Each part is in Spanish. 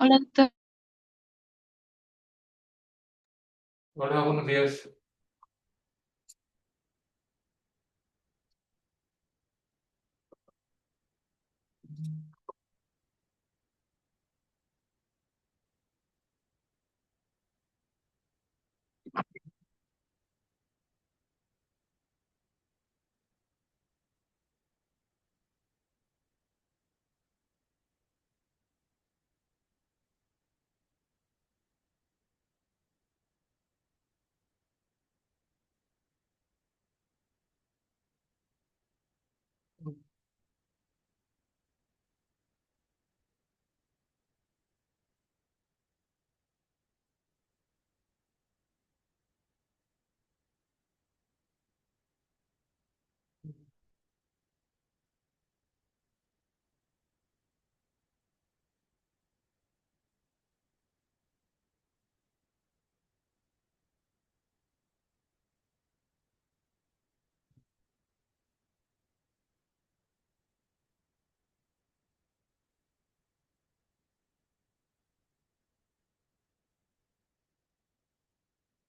Hola, doctor. Hola, buenos días.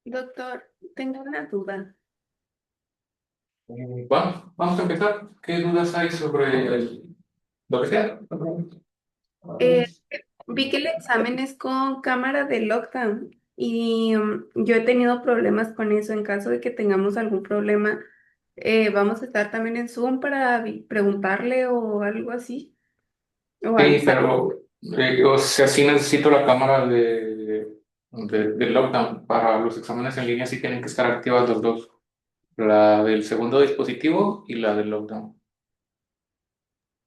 Doctor, tengo una duda. Vamos a empezar. ¿Qué dudas hay sobre lo que sea? Eh, Vi que el examen es con cámara de lockdown y yo he tenido problemas con eso. En caso de que tengamos algún problema, vamos a estar también en Zoom para preguntarle o algo así, o Sí, avisar. pero o sea, sí necesito la cámara de lockdown. Para los exámenes en línea sí tienen que estar activas los dos, la del segundo dispositivo y la del lockdown.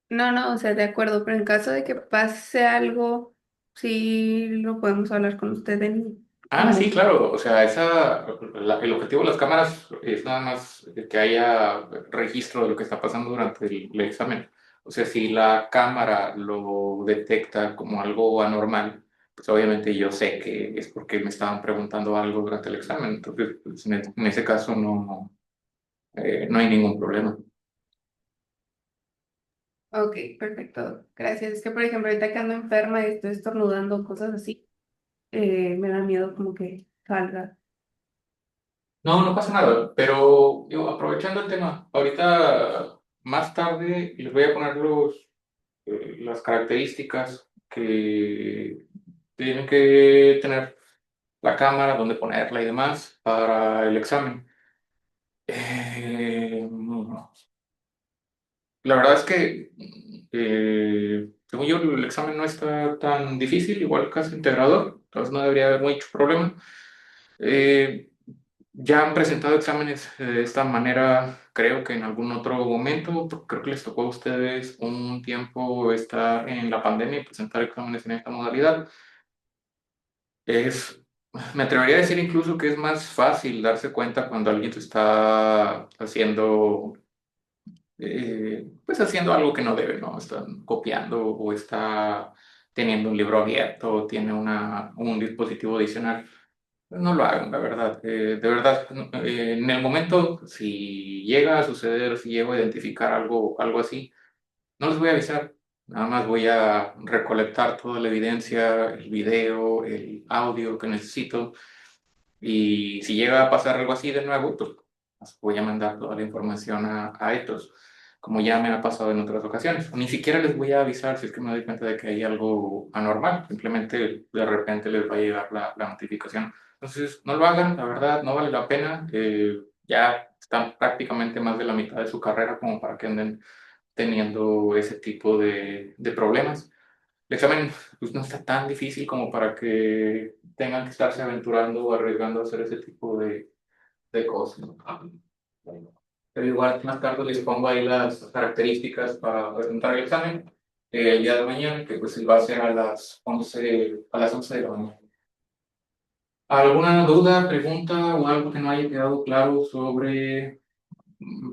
No, no, o sea, de acuerdo, pero en caso de que pase algo, sí lo podemos hablar con usted en Ah, sí, como... claro. O sea, el objetivo de las cámaras es nada más que haya registro de lo que está pasando durante el examen. O sea, si la cámara lo detecta como algo anormal, pues obviamente yo sé que es porque me estaban preguntando algo durante el examen. Entonces, pues, en ese caso no hay ningún problema. Ok, perfecto, gracias. Es que, por ejemplo, ahorita que ando enferma y estoy estornudando, cosas así. Me da miedo como que salga. No, no pasa nada, pero yo, aprovechando el tema, ahorita más tarde les voy a poner las características que tienen que tener la cámara, dónde ponerla y demás para el examen. Eh, la verdad es que, según yo, el examen no está tan difícil, igual casi integrador, entonces no debería haber mucho problema. Eh, ya han presentado exámenes de esta manera, creo que en algún otro momento, porque creo que les tocó a ustedes un tiempo estar en la pandemia y presentar exámenes en esta modalidad. Es, Me atrevería a decir incluso que es más fácil darse cuenta cuando alguien te está haciendo, pues haciendo algo que no debe, ¿no? Está copiando o está teniendo un libro abierto o tiene un dispositivo adicional. No lo hagan, la verdad. De verdad, no, en el momento, si llega a suceder, si llego a identificar algo así, no les voy a avisar. Nada más voy a recolectar toda la evidencia, el video, el audio que necesito. Y si llega a pasar algo así de nuevo, pues voy a mandar toda la información a estos, como ya me ha pasado en otras ocasiones. Ni siquiera les voy a avisar si es que me doy cuenta de que hay algo anormal, simplemente de repente les va a llegar la notificación. Entonces, no lo hagan, la verdad, no vale la pena. Ya están prácticamente más de la mitad de su carrera como para que anden teniendo ese tipo de problemas. El examen pues, no está tan difícil como para que tengan que estarse aventurando o arriesgando a hacer ese tipo de cosas. Pero igual más tarde les pongo ahí las características para presentar el examen el día de mañana, que pues va a ser a las 11 de la mañana. ¿Alguna duda, pregunta o algo que no haya quedado claro sobre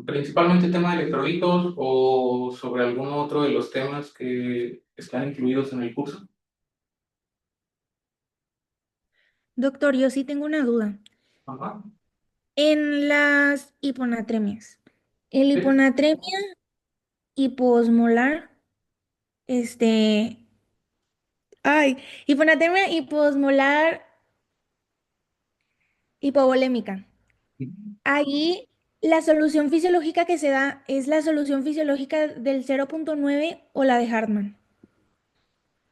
principalmente el tema de electrolitos o sobre algún otro de los temas que están incluidos en el curso? Doctor, yo sí tengo una duda. Ajá. En las hiponatremias, el Sí. hiponatremia hiposmolar, este, Ay, hiponatremia hiposmolar hipovolémica. Ahí la solución fisiológica que se da es la solución fisiológica del 0,9 o la de Hartmann.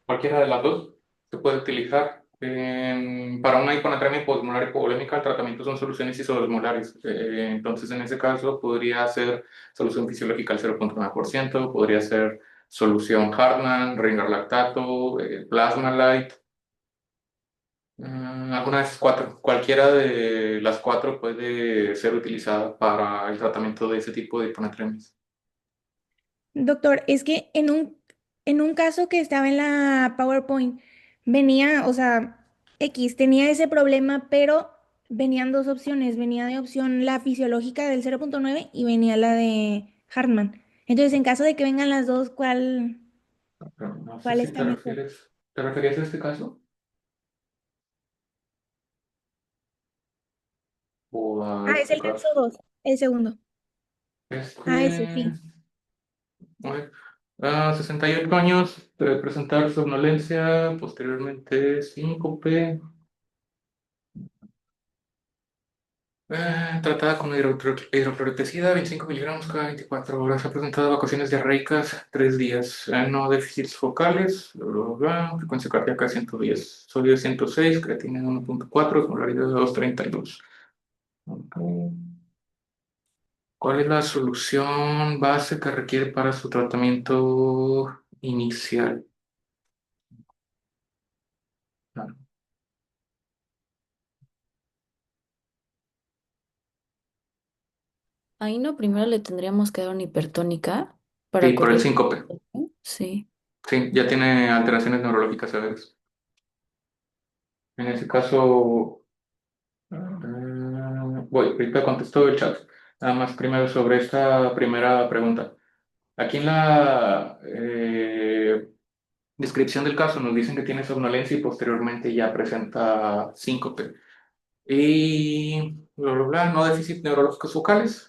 Cualquiera de las dos se puede utilizar. Para una hiponatremia hiposmolar hipovolémica, el tratamiento son soluciones isosmolares. Entonces, en ese caso, podría ser solución fisiológica al 0,9%, podría ser solución Hartmann, Ringer lactato, Plasma Light, alguna de esas cuatro. Cualquiera de las cuatro puede ser utilizada para el tratamiento de ese tipo de hiponatremias. Doctor, es que en un caso que estaba en la PowerPoint, venía, o sea, X tenía ese problema, pero venían dos opciones. Venía de opción la fisiológica del 0,9 y venía la de Hartmann. Entonces, en caso de que vengan las dos, ¿cuál, Pero no sé cuál si está mejor? ¿te referías a este caso o a Ah, es este el caso? caso 2, el segundo. Ah, ese Este, sí. bueno, a 68 años de presentar somnolencia, posteriormente síncope, tratada con hidrocloroticida, 25 miligramos cada 24 horas, ha presentado evacuaciones diarreicas 3 días, no déficits focales, bla, bla, bla, frecuencia cardíaca 110, sodio 106, creatina 1,4, osmolaridad 2,32. Ok. ¿Cuál es la solución base que requiere para su tratamiento inicial? Ah, Ahí no, primero le tendríamos que dar una hipertónica sí, para por el corregir. síncope. Sí. Sí, ya tiene alteraciones neurológicas severas. En ese caso, voy, ahorita contesto el chat. Nada más primero sobre esta primera pregunta. Aquí en la descripción del caso nos dicen que tiene somnolencia y posteriormente ya presenta síncope. Y bla, bla, bla, no déficit neurológicos focales.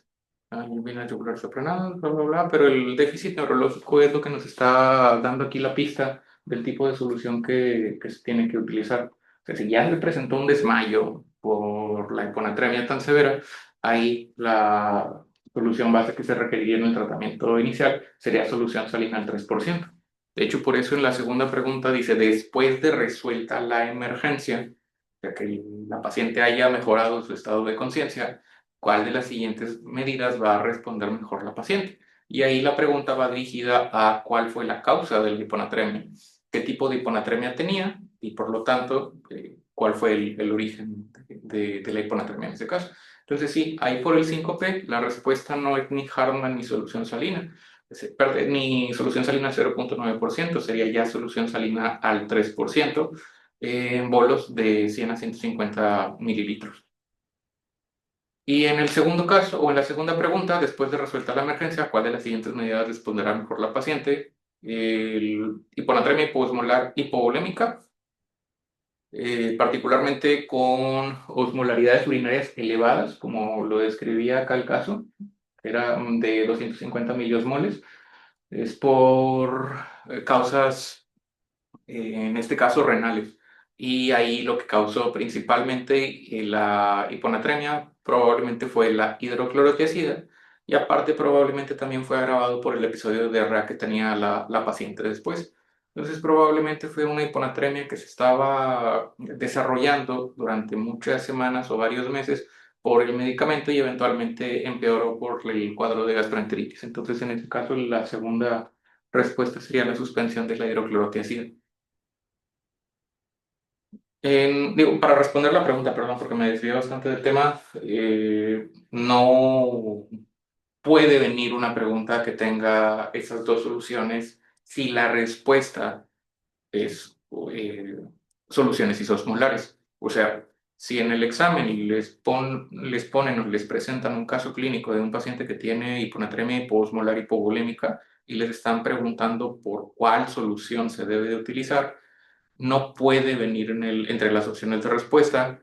Vena yugular supranal, bla, bla, bla. Pero el déficit neurológico es lo que nos está dando aquí la pista del tipo de solución que se tiene que utilizar. O sea, si ya le presentó un desmayo por la hiponatremia tan severa, ahí la solución base que se requeriría en el tratamiento inicial sería solución salina al 3%. De hecho, por eso en la segunda pregunta dice, después de resuelta la emergencia, ya que la paciente haya mejorado su estado de conciencia, ¿cuál de las siguientes medidas va a responder mejor la paciente? Y ahí la pregunta va dirigida a cuál fue la causa de la hiponatremia, qué tipo de hiponatremia tenía y por lo tanto, cuál fue el origen de la hiponatremia en ese caso. Entonces sí, ahí por el 5P la respuesta no es ni Hartmann ni solución salina. Ni solución salina al 0,9%, sería ya solución salina al 3%, en bolos de 100 a 150 mililitros. Y en el segundo caso, o en la segunda pregunta, después de resuelta la emergencia, ¿cuál de las siguientes medidas responderá mejor la paciente? Hiponatremia hiposmolar hipovolémica, particularmente con osmolaridades urinarias elevadas, como lo describía acá el caso, que era de 250 miliosmoles, es por causas en este caso renales. Y ahí lo que causó principalmente la hiponatremia probablemente fue la hidroclorotiazida y aparte probablemente también fue agravado por el episodio de diarrea que tenía la paciente después. Entonces probablemente fue una hiponatremia que se estaba desarrollando durante muchas semanas o varios meses por el medicamento y eventualmente empeoró por el cuadro de gastroenteritis. Entonces en este caso la segunda respuesta sería la suspensión de la hidroclorotiazida. Digo, para responder la pregunta, perdón, porque me desvié bastante del tema, no puede venir una pregunta que tenga esas dos soluciones si la respuesta es soluciones isosmolares. O sea, si en el examen les ponen o les presentan un caso clínico de un paciente que tiene hiponatremia hiposmolar hipovolémica y les están preguntando por cuál solución se debe de utilizar, no puede venir entre las opciones de respuesta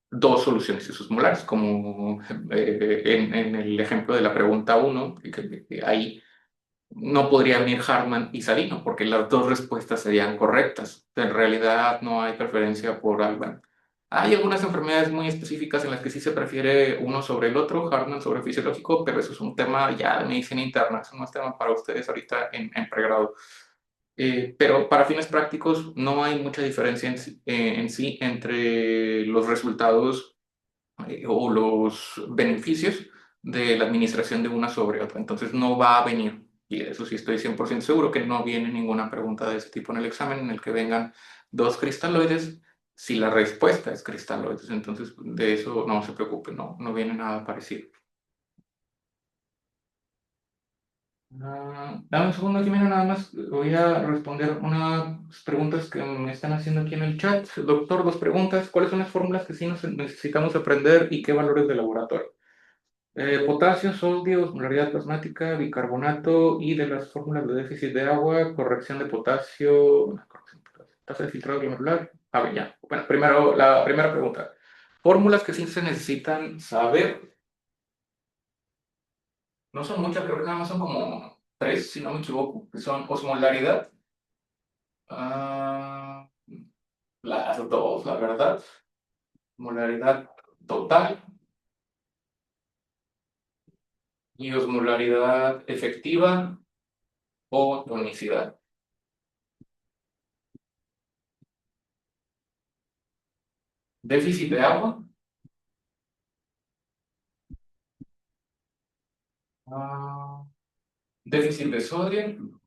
dos soluciones isosmolares, como en el ejemplo de la pregunta 1, que hay no podría venir Hartman y Salino, porque las dos respuestas serían correctas. En realidad no hay preferencia por Alban. Hay algunas enfermedades muy específicas en las que sí se prefiere uno sobre el otro, Hartman sobre fisiológico, pero eso es un tema ya de medicina interna, eso no es tema para ustedes ahorita en pregrado. Pero para fines prácticos no hay mucha diferencia en sí entre los resultados o los beneficios de la administración de una sobre otra. Entonces no va a venir, y de eso sí estoy 100% seguro, que no viene ninguna pregunta de ese tipo en el examen en el que vengan dos cristaloides. Si la respuesta es cristaloides, entonces de eso no se preocupe, no viene nada parecido. Dame un segundo, Jimena, nada más voy a responder unas preguntas que me están haciendo aquí en el chat. Doctor, dos preguntas. ¿Cuáles son las fórmulas que sí necesitamos aprender y qué valores de laboratorio? Potasio, sodio, osmolaridad plasmática, bicarbonato y de las fórmulas de déficit de agua, corrección de potasio, tasa de filtrado glomerular. A ver, ya. Bueno, primero, la primera pregunta. Fórmulas que sí se necesitan saber. No son muchas, creo que nada más son como tres, si no me equivoco, que son osmolaridad, ah, las dos, la verdad, osmolaridad total y osmolaridad efectiva o tonicidad. Déficit de agua, ah, déficit de sodio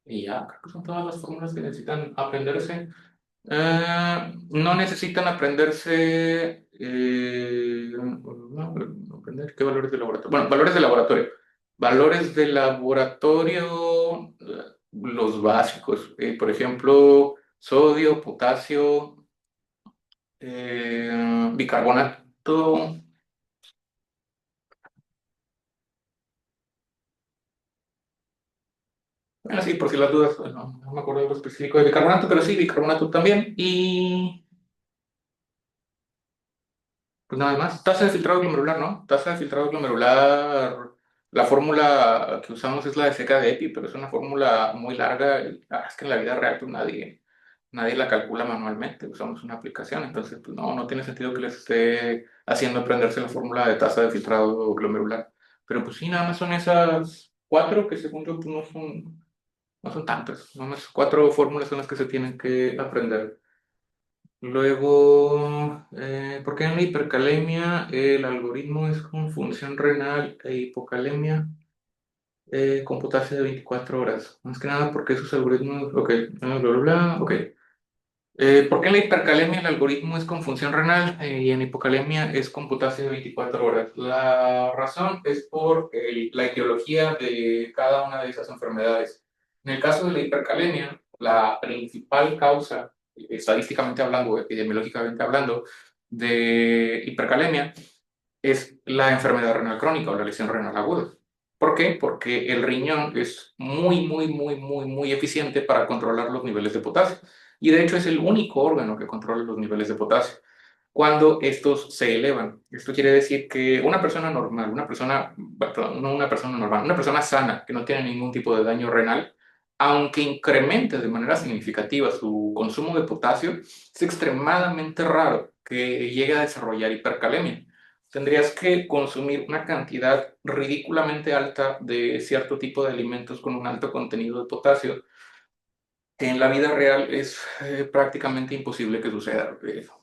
y ya, creo que son todas las fórmulas que necesitan aprenderse. No necesitan aprenderse. No, aprender qué valores de laboratorio. Bueno, valores de laboratorio. Valores de laboratorio, los básicos. Por ejemplo, sodio, potasio, bicarbonato. Bueno, sí, por si las dudas, no me acuerdo de lo específico de bicarbonato, pero sí, bicarbonato también. Y pues nada más, tasa de filtrado glomerular, ¿no? Tasa de filtrado glomerular, la fórmula que usamos es la de seca de EPI, pero es una fórmula muy larga y es que en la vida real pues nadie la calcula manualmente, usamos una aplicación, entonces pues no tiene sentido que les esté haciendo aprenderse la fórmula de tasa de filtrado glomerular. Pero pues sí, nada más son esas cuatro que según yo pues no son tantas, nada más cuatro fórmulas son las que se tienen que aprender. Luego, ¿por qué en la hipercalemia el algoritmo es con función renal e hipocalemia con potasio de 24 horas? Más que nada porque esos algoritmos, ok, bla, bla, bla, ok. ¿Por qué en la hipercalemia el algoritmo es con función renal y en hipocalemia es con potasio de 24 horas? La razón es por la etiología de cada una de esas enfermedades. En el caso de la hipercalemia, la principal causa, estadísticamente hablando, o epidemiológicamente hablando, de hipercalemia es la enfermedad renal crónica o la lesión renal aguda. ¿Por qué? Porque el riñón es muy, muy, muy, muy, muy eficiente para controlar los niveles de potasio. Y de hecho es el único órgano que controla los niveles de potasio. Cuando estos se elevan, esto quiere decir que una persona normal, perdón, no una persona normal, una persona sana que no tiene ningún tipo de daño renal, aunque incremente de manera significativa su consumo de potasio, es extremadamente raro que llegue a desarrollar hipercalemia. Tendrías que consumir una cantidad ridículamente alta de cierto tipo de alimentos con un alto contenido de potasio, que en la vida real es prácticamente imposible que suceda.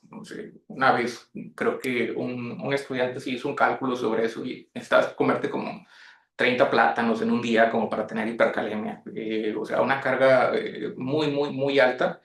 No sé, una vez creo que un estudiante sí hizo un cálculo sobre eso y necesitas comerte como 30 plátanos en un día como para tener hipercalemia. O sea, una carga muy, muy, muy alta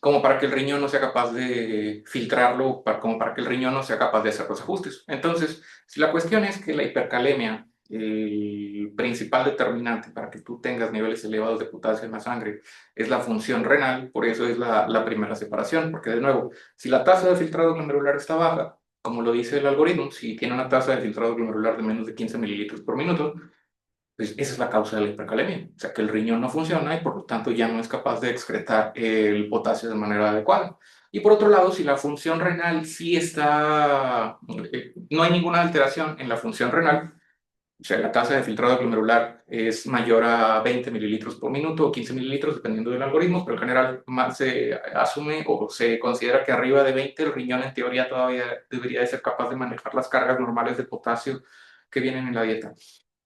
como para que el riñón no sea capaz de filtrarlo, como para que el riñón no sea capaz de hacer los ajustes. Entonces, si la cuestión es que la hipercalemia, el principal determinante para que tú tengas niveles elevados de potasio en la sangre, es la función renal, por eso es la primera separación, porque de nuevo, si la tasa de filtrado glomerular está baja, como lo dice el algoritmo, si tiene una tasa de filtrado glomerular de menos de 15 mililitros por minuto, Pues esa es la causa de la hipercalemia, o sea que el riñón no funciona y por lo tanto ya no es capaz de excretar el potasio de manera adecuada. Y por otro lado, si la función renal sí está, no hay ninguna alteración en la función renal, o sea, la tasa de filtrado glomerular es mayor a 20 mililitros por minuto o 15 mililitros, dependiendo del algoritmo, pero en general más se asume o se considera que arriba de 20 el riñón en teoría todavía debería de ser capaz de manejar las cargas normales de potasio que vienen en la dieta.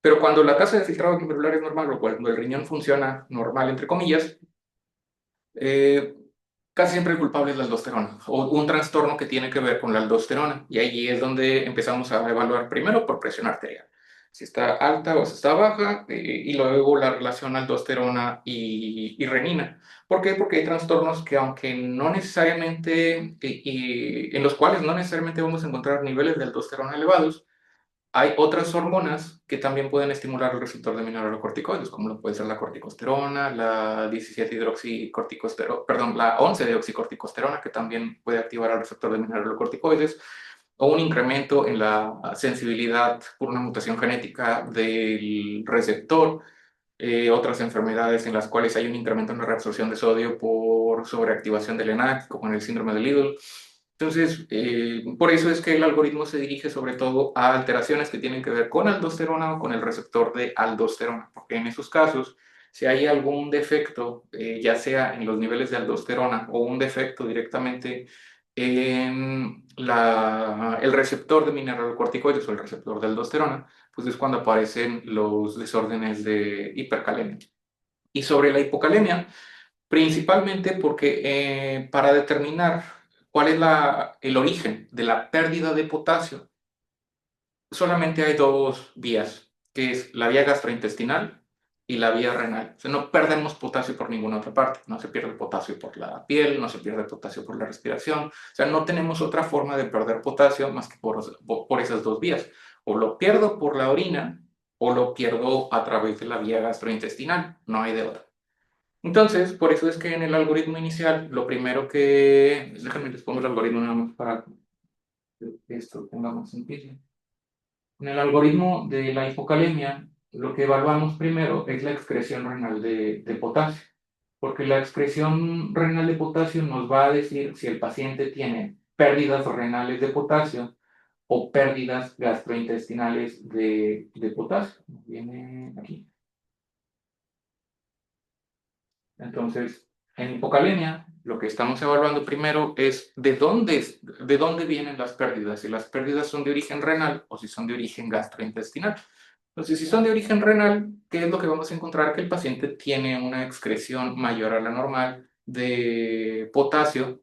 Pero cuando la tasa de filtrado glomerular es normal o cuando el riñón funciona normal, entre comillas, eh, casi siempre el culpable es la aldosterona o un trastorno que tiene que ver con la aldosterona. Y allí es donde empezamos a evaluar primero por presión arterial, si está alta o si está baja, y luego la relación aldosterona y renina. ¿Por qué? Porque hay trastornos que aunque no necesariamente, en los cuales no necesariamente vamos a encontrar niveles de aldosterona elevados, hay otras hormonas que también pueden estimular el receptor de mineralocorticoides, como lo puede ser la corticosterona, la 17-hidroxicorticosterona, perdón, la 11-deoxicorticosterona, que también puede activar el receptor de mineralocorticoides, o un incremento en la sensibilidad por una mutación genética del receptor, otras enfermedades en las cuales hay un incremento en la reabsorción de sodio por sobreactivación del ENaC, como en el síndrome de Liddle. Entonces, por eso es que el algoritmo se dirige sobre todo a alteraciones que tienen que ver con aldosterona o con el receptor de aldosterona, porque en esos casos, si hay algún defecto, ya sea en los niveles de aldosterona o un defecto directamente en el receptor de mineralocorticoides o el receptor de aldosterona, pues es cuando aparecen los desórdenes de hipercalemia. Y sobre la hipocalemia, principalmente porque para determinar cuál es el origen de la pérdida de potasio, solamente hay dos vías, que es la vía gastrointestinal y la vía renal. O sea, no perdemos potasio por ninguna otra parte. No se pierde potasio por la piel, no se pierde potasio por la respiración. O sea, no tenemos otra forma de perder potasio más que por esas dos vías. O lo pierdo por la orina o lo pierdo a través de la vía gastrointestinal. No hay de otra. Entonces, por eso es que en el algoritmo inicial, lo primero que... Déjenme les pongo el algoritmo nada más para que esto tenga más sentido. En el algoritmo de la hipocalemia, lo que evaluamos primero es la excreción renal de potasio, porque la excreción renal de potasio nos va a decir si el paciente tiene pérdidas renales de potasio o pérdidas gastrointestinales de potasio. Viene aquí. Entonces, en hipocalemia, lo que estamos evaluando primero es de dónde vienen las pérdidas, si las pérdidas son de origen renal o si son de origen gastrointestinal. Entonces, si son de origen renal, ¿qué es lo que vamos a encontrar? Que el paciente tiene una excreción mayor a la normal de potasio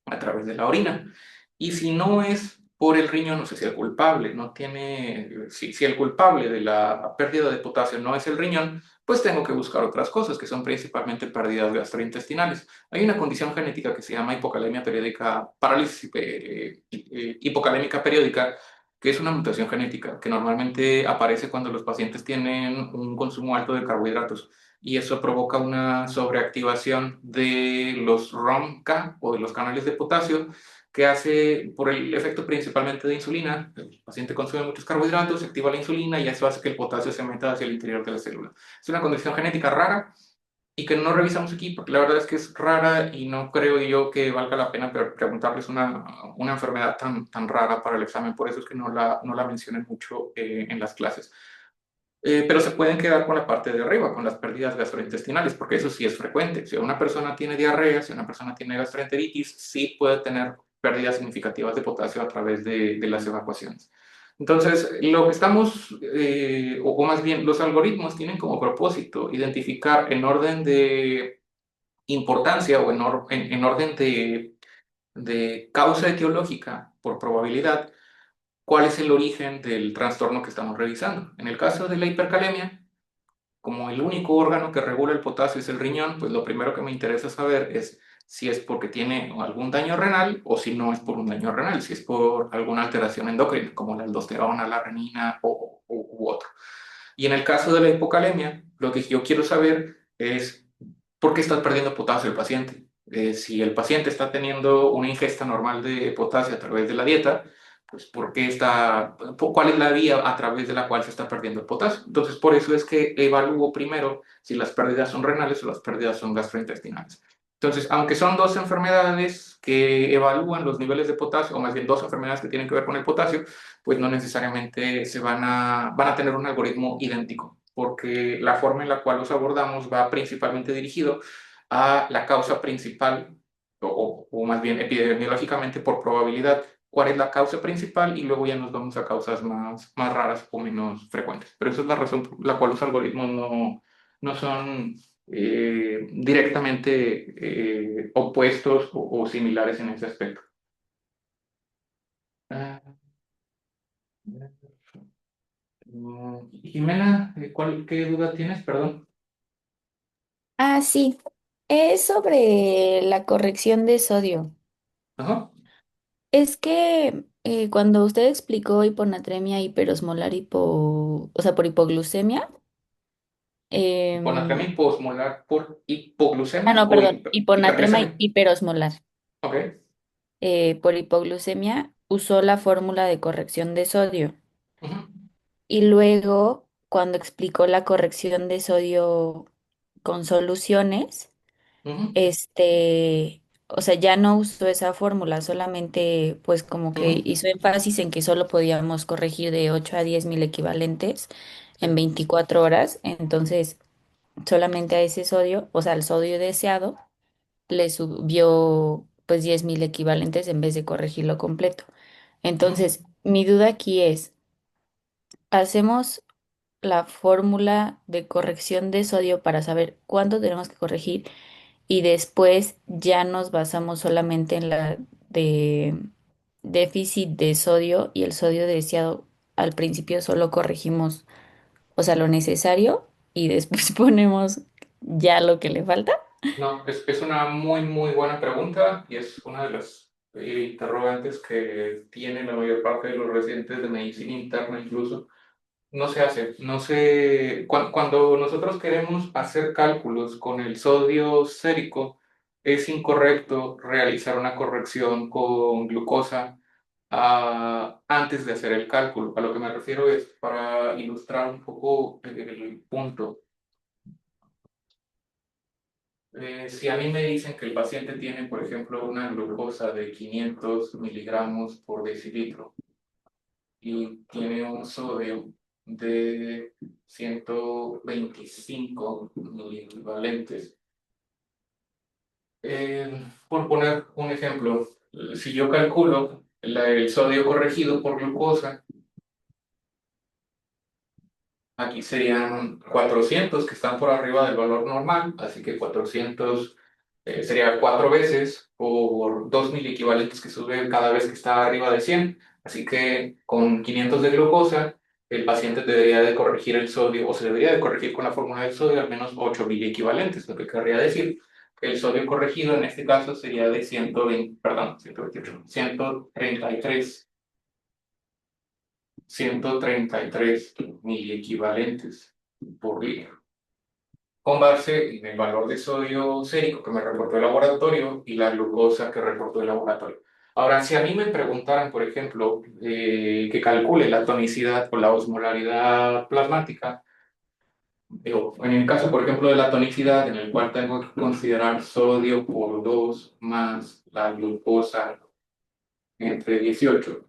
a través de la orina. Y si no es por el riñón, no sé si el culpable no tiene, si el culpable de la pérdida de potasio no es el riñón, pues tengo que buscar otras cosas, que son principalmente pérdidas gastrointestinales. Hay una condición genética que se llama hipocalemia periódica, parálisis hipocalémica periódica, que es una mutación genética que normalmente aparece cuando los pacientes tienen un consumo alto de carbohidratos y eso provoca una sobreactivación de los ROMK o de los canales de potasio que hace por el efecto principalmente de insulina. El paciente consume muchos carbohidratos, se activa la insulina y eso hace que el potasio se meta hacia el interior de la célula. Es una condición genética rara y que no revisamos aquí porque la verdad es que es rara y no creo yo que valga la pena preguntarles una enfermedad tan rara para el examen, por eso es que no la mencionen mucho en las clases. Pero se pueden quedar con la parte de arriba, con las pérdidas gastrointestinales, porque eso sí es frecuente. Si una persona tiene diarrea, si una persona tiene gastroenteritis, sí puede tener pérdidas significativas de potasio a través de las evacuaciones. Entonces, lo que estamos, o más bien, los algoritmos tienen como propósito identificar en orden de importancia o en orden de causa etiológica por probabilidad cuál es el origen del trastorno que estamos revisando. En el caso de la hipercalemia, como el único órgano que regula el potasio es el riñón, pues lo primero que me interesa saber es si es porque tiene algún daño renal o si no es por un daño renal, si es por alguna alteración endocrina, como la aldosterona, la renina u otro. Y en el caso de la hipocalemia, lo que yo quiero saber es por qué está perdiendo potasio el paciente. Si el paciente está teniendo una ingesta normal de potasio a través de la dieta, pues, cuál es la vía a través de la cual se está perdiendo el potasio. Entonces, por eso es que evalúo primero si las pérdidas son renales o las pérdidas son gastrointestinales. Entonces, aunque son dos enfermedades que evalúan los niveles de potasio, o más bien dos enfermedades que tienen que ver con el potasio, pues no necesariamente van a tener un algoritmo idéntico, porque la forma en la cual los abordamos va principalmente dirigido a la causa principal, o más bien epidemiológicamente por probabilidad, cuál es la causa principal y luego ya nos vamos a causas más raras o menos frecuentes. Pero esa es la razón por la cual los algoritmos no son directamente opuestos o similares en ese aspecto. Ah, Jimena, ¿qué duda tienes? Perdón. Ah, sí. Es sobre la corrección de sodio. Ajá. Es que cuando usted explicó hiponatremia hiperosmolar o sea, por hipoglucemia, Hiponatremia em, hiposmolar por ah, hipoglucemia no, o perdón, hiponatremia hiperglucemia. hiperosmolar. Ok. Por hipoglucemia usó la fórmula de corrección de sodio. Ujú, Y luego, cuando explicó la corrección de sodio con soluciones, ujú, o sea, ya no usó esa fórmula, solamente pues como que ujú. hizo énfasis en que solo podíamos corregir de 8 a 10 mil equivalentes Sí. en 24 horas. Entonces, solamente a ese sodio, o sea, al sodio deseado, le subió pues 10 mil equivalentes en vez de corregirlo completo. Ujú. Entonces, mi duda aquí es, ¿hacemos la fórmula de corrección de sodio para saber cuánto tenemos que corregir y después ya nos basamos solamente en la de déficit de sodio y el sodio deseado? Al principio solo corregimos, o sea, lo necesario y después ponemos ya lo que le falta. No, es una muy, muy buena pregunta y es una de las interrogantes que tiene la mayor parte de los residentes de medicina interna incluso. No se hace, no se... Cuando nosotros queremos hacer cálculos con el sodio sérico, es incorrecto realizar una corrección con glucosa antes de hacer el cálculo. A lo que me refiero es, para ilustrar un poco el punto. Si a mí me dicen que el paciente tiene, por ejemplo, una glucosa de 500 miligramos por decilitro y tiene un sodio de 125 miliequivalentes, por poner un ejemplo, si yo calculo el sodio corregido por glucosa, aquí serían 400 que están por arriba del valor normal, así que 400 sería 4 veces por 2 equivalentes que sube cada vez que está arriba de 100. Así que con 500 de glucosa, el paciente debería de corregir el sodio, o se debería de corregir con la fórmula del sodio al menos 8 equivalentes, lo que querría decir que el sodio corregido en este caso sería de 120, perdón, 128, 133 miliequivalentes por litro, con base en el valor de sodio sérico que me reportó el laboratorio y la glucosa que reportó el laboratorio. Ahora, si a mí me preguntaran, por ejemplo, que calcule la tonicidad o la osmolaridad plasmática, digo, en el caso, por ejemplo, de la tonicidad, en el cual tengo que considerar sodio por 2 más la glucosa entre 18.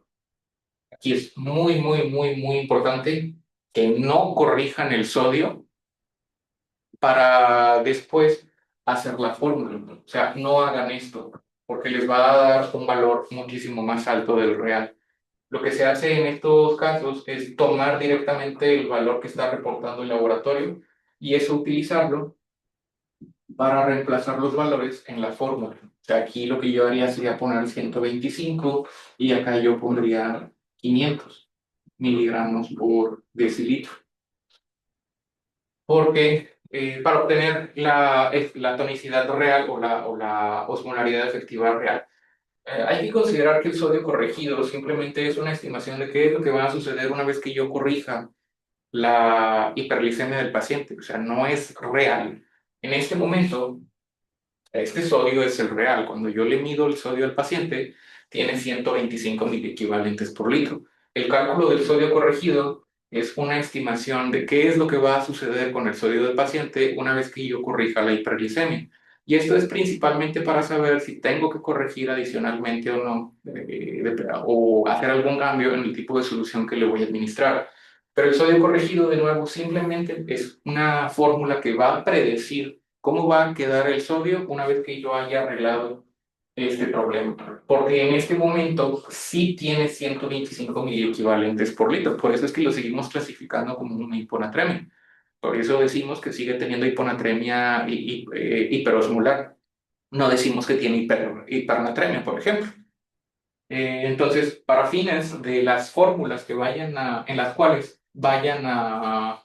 Aquí es muy, muy, muy, muy importante que no corrijan el sodio para después hacer la fórmula. O sea, no hagan esto, porque les va a dar un valor muchísimo más alto del real. Lo que se hace en estos casos es tomar directamente el valor que está reportando el laboratorio y eso utilizarlo para reemplazar los valores en la fórmula. O sea, aquí lo que yo haría sería poner 125 y acá yo pondría 500 miligramos por decilitro. Porque para obtener la tonicidad real o la osmolaridad efectiva real, hay que considerar que el sodio corregido simplemente es una estimación de qué es lo que va a suceder una vez que yo corrija la hiperglicemia del paciente. O sea, no es real. En este momento, este sodio es el real. Cuando yo le mido el sodio al paciente, tiene 125 miliequivalentes por litro. El cálculo del sodio corregido es una estimación de qué es lo que va a suceder con el sodio del paciente una vez que yo corrija la hiperglicemia. Y esto es principalmente para saber si tengo que corregir adicionalmente o no, o hacer algún cambio en el tipo de solución que le voy a administrar. Pero el sodio corregido, de nuevo, simplemente es una fórmula que va a predecir cómo va a quedar el sodio una vez que yo haya arreglado este problema. Porque en este momento sí tiene 125 miliequivalentes por litro. Por eso es que lo seguimos clasificando como una hiponatremia. Por eso decimos que sigue teniendo hiponatremia hiperosmolar. No decimos que tiene hipernatremia, por ejemplo. Entonces, para fines de las fórmulas en las cuales vayan a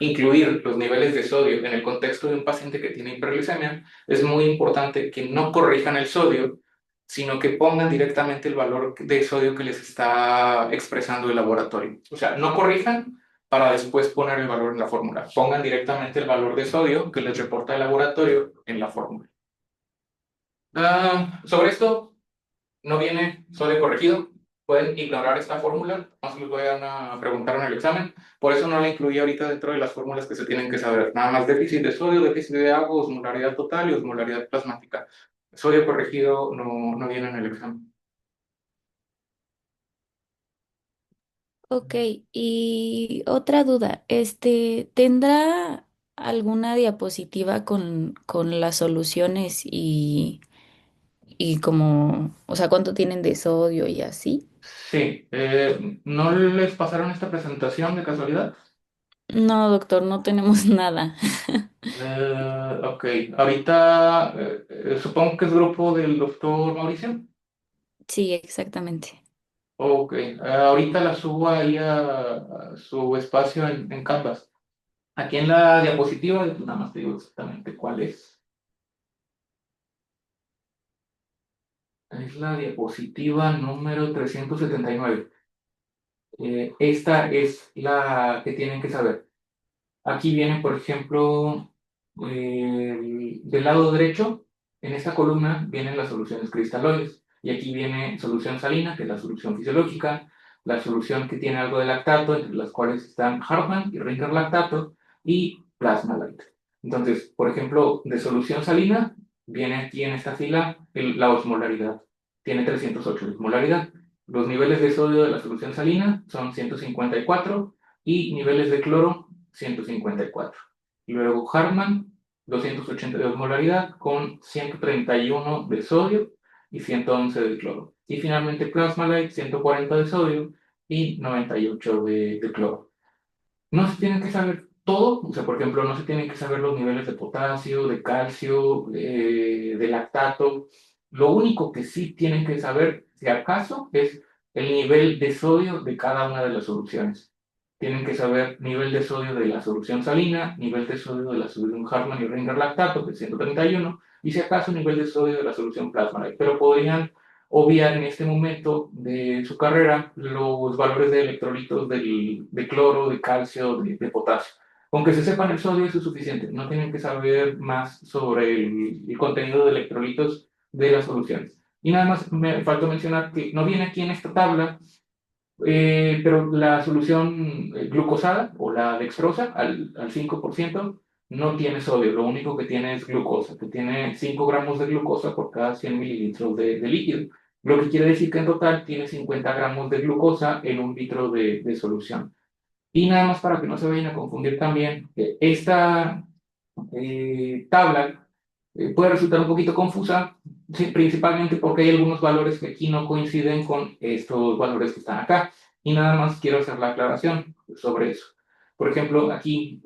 incluir los niveles de sodio en el contexto de un paciente que tiene hiperglicemia, es muy importante que no corrijan el sodio, sino que pongan directamente el valor de sodio que les está expresando el laboratorio. O sea, no corrijan para después poner el valor en la fórmula. Pongan directamente el valor de sodio que les reporta el laboratorio en la fórmula. Sobre esto, no viene sodio corregido. Pueden ignorar esta fórmula, no se les voy a preguntar en el examen. Por eso no la incluí ahorita dentro de las fórmulas que se tienen que saber. Nada más déficit de sodio, déficit de agua, osmolaridad total y osmolaridad plasmática. Sodio corregido no viene en el examen. Ok, y otra duda, ¿tendrá alguna diapositiva con las soluciones y como, o sea, cuánto tienen de sodio y así? Sí, ¿no les pasaron esta presentación de casualidad? No, doctor, no tenemos nada. Ok, ahorita supongo que es grupo del doctor Mauricio. Sí, exactamente. Ok, ahorita la subo ahí a su espacio en Canvas. Aquí en la diapositiva, nada más te digo exactamente cuál es. Es la diapositiva número 379. Esta es la que tienen que saber. Aquí viene, por ejemplo, del lado derecho, en esta columna vienen las soluciones cristaloides. Y aquí viene solución salina, que es la solución fisiológica, la solución que tiene algo de lactato, entre las cuales están Hartmann y Ringer lactato, y plasma light. Entonces, por ejemplo, de solución salina, viene aquí en esta fila la osmolaridad. Tiene 308 de osmolaridad. Los niveles de sodio de la solución salina son 154 y niveles de cloro 154. Y luego Hartmann, 280 de osmolaridad con 131 de sodio y 111 de cloro. Y finalmente Plasmalite, 140 de sodio y 98 de cloro. No se tienen que saber todo, o sea, por ejemplo, no se tienen que saber los niveles de potasio, de calcio, de lactato. Lo único que sí tienen que saber, si acaso, es el nivel de sodio de cada una de las soluciones. Tienen que saber nivel de sodio de la solución salina, nivel de sodio de la solución Hartmann y Ringer lactato, que es 131, y si acaso nivel de sodio de la solución Plasmalite. Pero podrían obviar en este momento de su carrera los valores de electrolitos de cloro, de calcio, de potasio. Aunque se sepan el sodio, eso es suficiente. No tienen que saber más sobre el contenido de electrolitos de las soluciones. Y nada más me faltó mencionar que no viene aquí en esta tabla, pero la solución glucosada o la dextrosa al 5% no tiene sodio, lo único que tiene es glucosa, que tiene 5 gramos de glucosa por cada 100 mililitros de líquido, lo que quiere decir que en total tiene 50 gramos de glucosa en un litro de solución. Y nada más para que no se vayan a confundir también, esta tabla puede resultar un poquito confusa, sí, principalmente porque hay algunos valores que aquí no coinciden con estos valores que están acá. Y nada más quiero hacer la aclaración sobre eso. Por ejemplo, aquí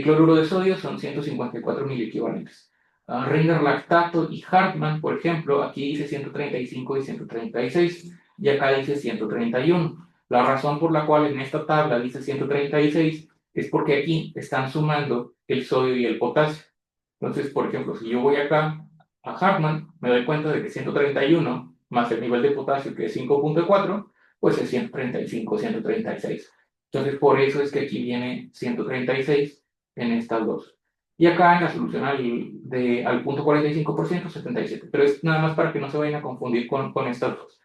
cloruro de sodio son 154 miliequivalentes. Ringer lactato y Hartmann, por ejemplo, aquí dice 135 y 136 y acá dice 131. La razón por la cual en esta tabla dice 136 es porque aquí están sumando el sodio y el potasio. Entonces, por ejemplo, si yo voy acá a Hartmann, me doy cuenta de que 131 más el nivel de potasio, que es 5.4, pues es 135, 136. Entonces, por eso es que aquí viene 136 en estas dos. Y acá en la solución al punto 45%, 77. Pero es nada más para que no se vayan a confundir con estas dos.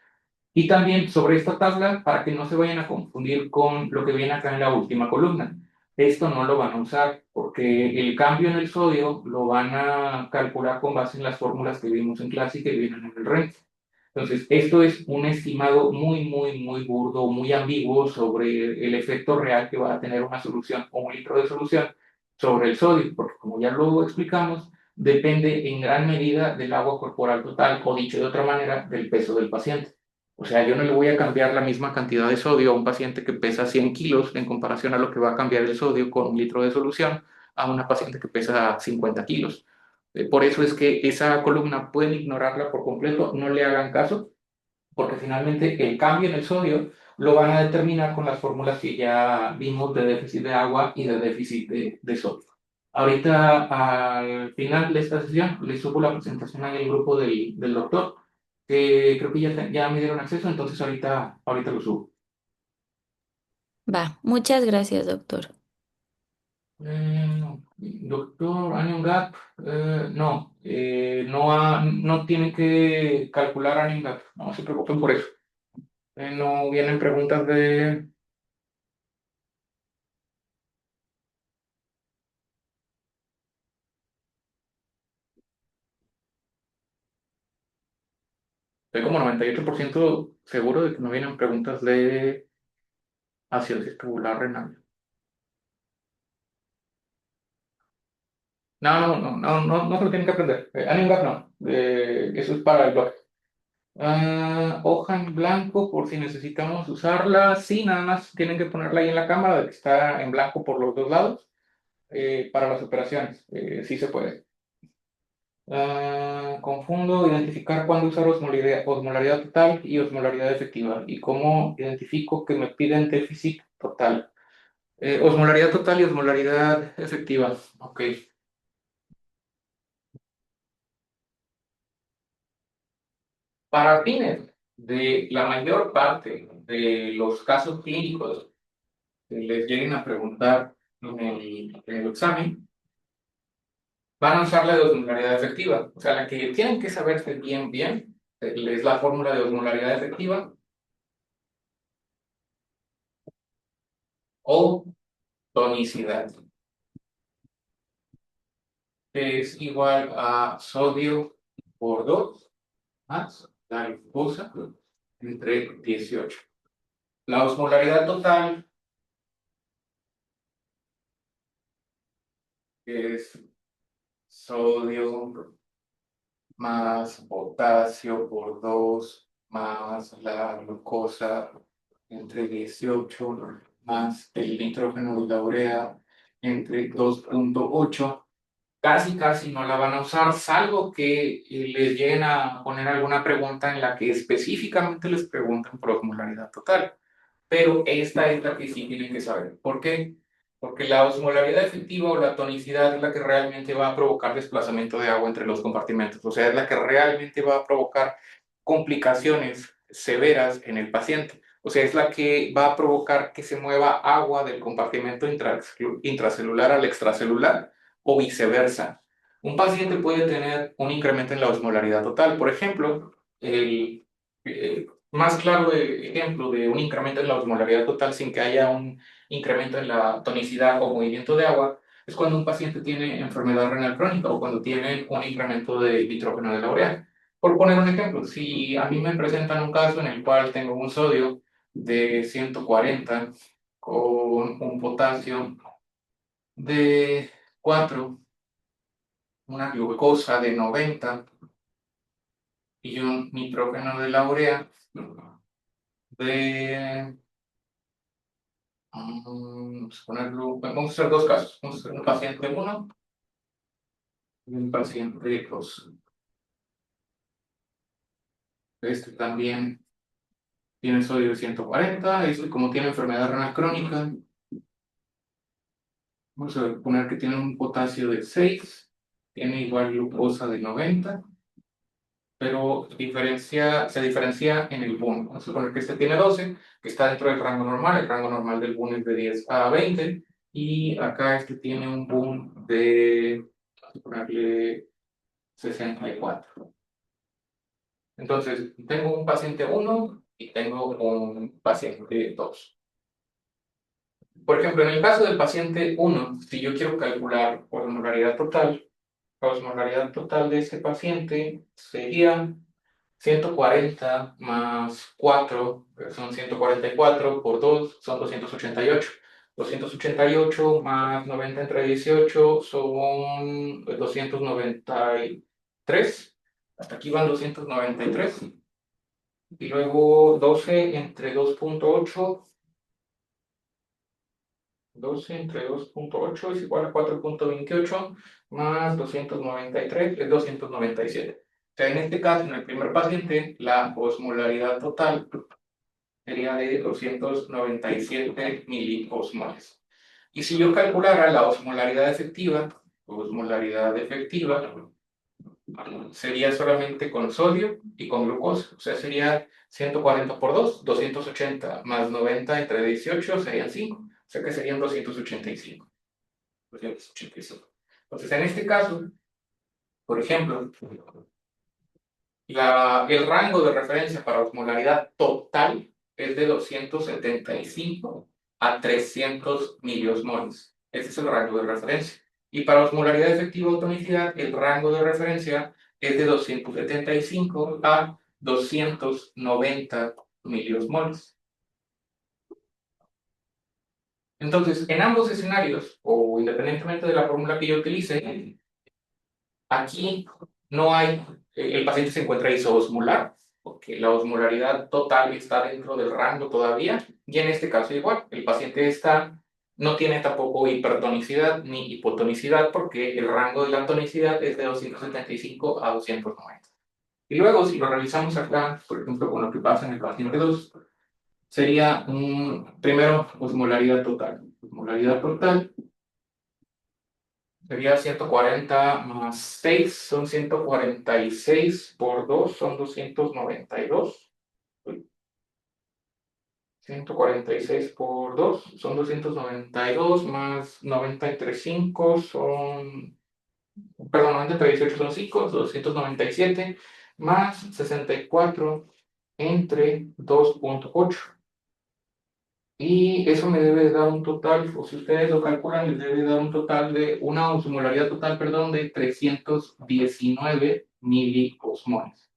Y también sobre esta tabla, para que no se vayan a confundir con lo que viene acá en la última columna. Esto no lo van a usar porque el cambio en el sodio lo van a calcular con base en las fórmulas que vimos en clase y que vienen en el RENT. Entonces, esto es un estimado muy burdo, muy ambiguo sobre el efecto real que va a tener una solución o un litro de solución sobre el sodio, porque como ya lo explicamos, depende en gran medida del agua corporal total o dicho de otra manera, del peso del paciente. O sea, yo no le voy a cambiar la misma cantidad de sodio a un paciente que pesa 100 kilos en comparación a lo que va a cambiar el sodio con un litro de solución a una paciente que pesa 50 kilos. Por eso es que esa columna pueden ignorarla por completo, no le hagan caso, porque finalmente el cambio en el sodio lo van a determinar con las fórmulas que ya vimos de déficit de agua y de déficit de sodio. Ahorita, al final de esta sesión, les subo la presentación ahí al grupo del doctor, que creo que ya me dieron acceso, entonces ahorita lo subo. Va, muchas gracias, doctor. Doctor Anion Gap, no tiene que calcular Anion Gap, no se preocupen por eso. No vienen preguntas de... Estoy como 98% seguro de que no vienen preguntas de acidosis tubular renal. No se lo tienen que aprender. Anion Gap no. Eso es para el bloque. Hoja en blanco por si necesitamos usarla. Sí, nada más tienen que ponerla ahí en la cámara de que está en blanco por los dos lados para las operaciones. Sí se puede. Confundo identificar cuándo usar osmolaridad total y osmolaridad efectiva y cómo identifico que me piden déficit total. Osmolaridad total y osmolaridad efectiva. Ok. Para fines de la mayor parte de los casos clínicos que les lleguen a preguntar en el examen, van a usar la de osmolaridad efectiva. O sea, la que tienen que saberse bien, es la fórmula de osmolaridad efectiva o tonicidad. Es igual a sodio por 2 más la glucosa entre 18. La osmolaridad total es sodio más potasio por 2 más la glucosa entre 18 más el nitrógeno de la urea entre 2,8. Casi no la van a usar, salvo que les lleguen a poner alguna pregunta en la que específicamente les pregunten por osmolaridad total. Pero esta es la que sí tienen que saber. ¿Por qué? Porque la osmolaridad efectiva o la tonicidad es la que realmente va a provocar desplazamiento de agua entre los compartimentos. O sea, es la que realmente va a provocar complicaciones severas en el paciente. O sea, es la que va a provocar que se mueva agua del compartimento intracelular al extracelular o viceversa. Un paciente puede tener un incremento en la osmolaridad total. Por ejemplo, el más claro ejemplo de un incremento en la osmolaridad total sin que haya un incremento en la tonicidad o movimiento de agua es cuando un paciente tiene enfermedad renal crónica o cuando tiene un incremento de nitrógeno de la urea. Por poner un ejemplo, si a mí me presentan un caso en el cual tengo un sodio de 140 con un potasio de 4, una glucosa de 90 y un nitrógeno de la urea de, vamos a ponerlo, vamos a hacer dos casos. Vamos a hacer un paciente 1 y un paciente 2. Este también tiene sodio de 140, este como tiene enfermedad renal crónica, vamos a poner que tiene un potasio de 6, tiene igual glucosa de 90, pero se diferencia en el boom. Vamos a suponer que este tiene 12, que está dentro del rango normal. El rango normal del boom es de 10 a 20. Y acá este tiene un boom de, vamos a ponerle 64. Entonces, tengo un paciente 1 y tengo un paciente 2. Por ejemplo, en el caso del paciente 1, si yo quiero calcular osmolaridad total, la osmolaridad total de este paciente sería 140 más 4, son 144, por 2 son 288. 288 más 90 entre 18 son 293. Hasta aquí van 293. Y luego 12 entre 2.8. 12 entre 2.8 es igual a 4.28 más 293 es 297. O sea, en este caso, en el primer paciente, la osmolaridad total sería de 297 miliosmoles. Y si yo calculara la osmolaridad efectiva sería solamente con sodio y con glucosa. O sea, sería 140 por 2, 280 más 90 entre 18 serían 5. O sea que serían 285. 285. Entonces, en este caso, por ejemplo, el rango de referencia para osmolaridad total es de 275 a 300 miliosmoles. Ese es el rango de referencia. Y para osmolaridad efectiva o tonicidad, el rango de referencia es de 275 a 290 miliosmoles. Entonces, en ambos escenarios, o independientemente de la fórmula que yo utilice, aquí no hay, el paciente se encuentra isoosmolar, porque la osmolaridad total está dentro del rango todavía, y en este caso igual, el paciente no tiene tampoco hipertonicidad ni hipotonicidad, porque el rango de la tonicidad es de 275 a 290. Y luego, si lo revisamos acá, por ejemplo, con lo que pasa en el paciente 2, sería primero osmolaridad total. Osmolaridad total sería 140 más 6, son 146 por 2, son 292. 146 por 2 son 292 más 90 entre 5 son, perdón, 90 entre 18 son 5, 297 más 64 entre 2.8. Y eso me debe dar un total, o si ustedes lo calculan, les debe dar un total de una osmolaridad total, perdón, de 319 miliosmoles.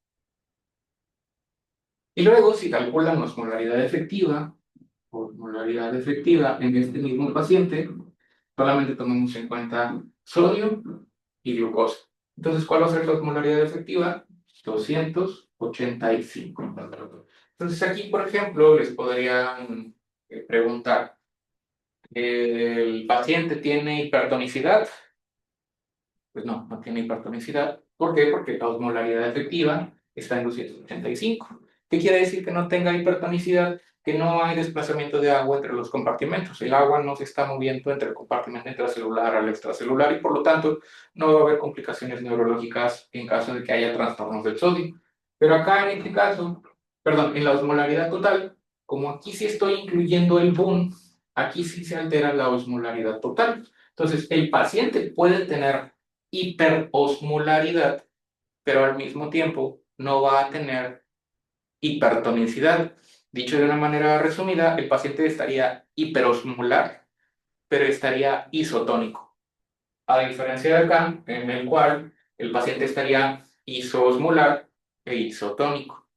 Y luego, si calculan osmolaridad efectiva en este mismo paciente, solamente tomamos en cuenta sodio y glucosa. Entonces, ¿cuál va a ser la osmolaridad efectiva? 285. Entonces, aquí, por ejemplo, les podrían preguntar, ¿el paciente tiene hipertonicidad? Pues no, no tiene hipertonicidad. ¿Por qué? Porque la osmolaridad efectiva está en 285. ¿Qué quiere decir que no tenga hipertonicidad? Que no hay desplazamiento de agua entre los compartimentos. El agua no se está moviendo entre el compartimento intracelular al extracelular y por lo tanto no va a haber complicaciones neurológicas en caso de que haya trastornos del sodio. Pero acá en este caso, perdón, en la osmolaridad total, como aquí sí estoy incluyendo el boom, aquí sí se altera la osmolaridad total. Entonces, el paciente puede tener hiperosmolaridad, pero al mismo tiempo no va a tener hipertonicidad. Dicho de una manera resumida, el paciente estaría hiperosmolar, pero estaría isotónico. A diferencia de acá, en el cual el paciente estaría isoosmolar e isotónico.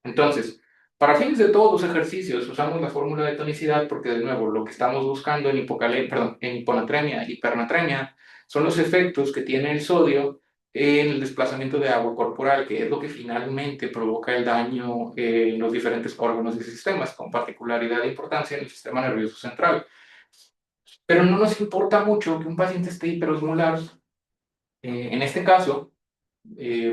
Entonces, para fines de todos los ejercicios usamos la fórmula de tonicidad porque, de nuevo, lo que estamos buscando en hiponatremia y hipernatremia son los efectos que tiene el sodio en el desplazamiento de agua corporal, que es lo que finalmente provoca el daño en los diferentes órganos y sistemas, con particularidad de importancia en el sistema nervioso central. Pero no nos importa mucho que un paciente esté hiperosmolar, en este caso,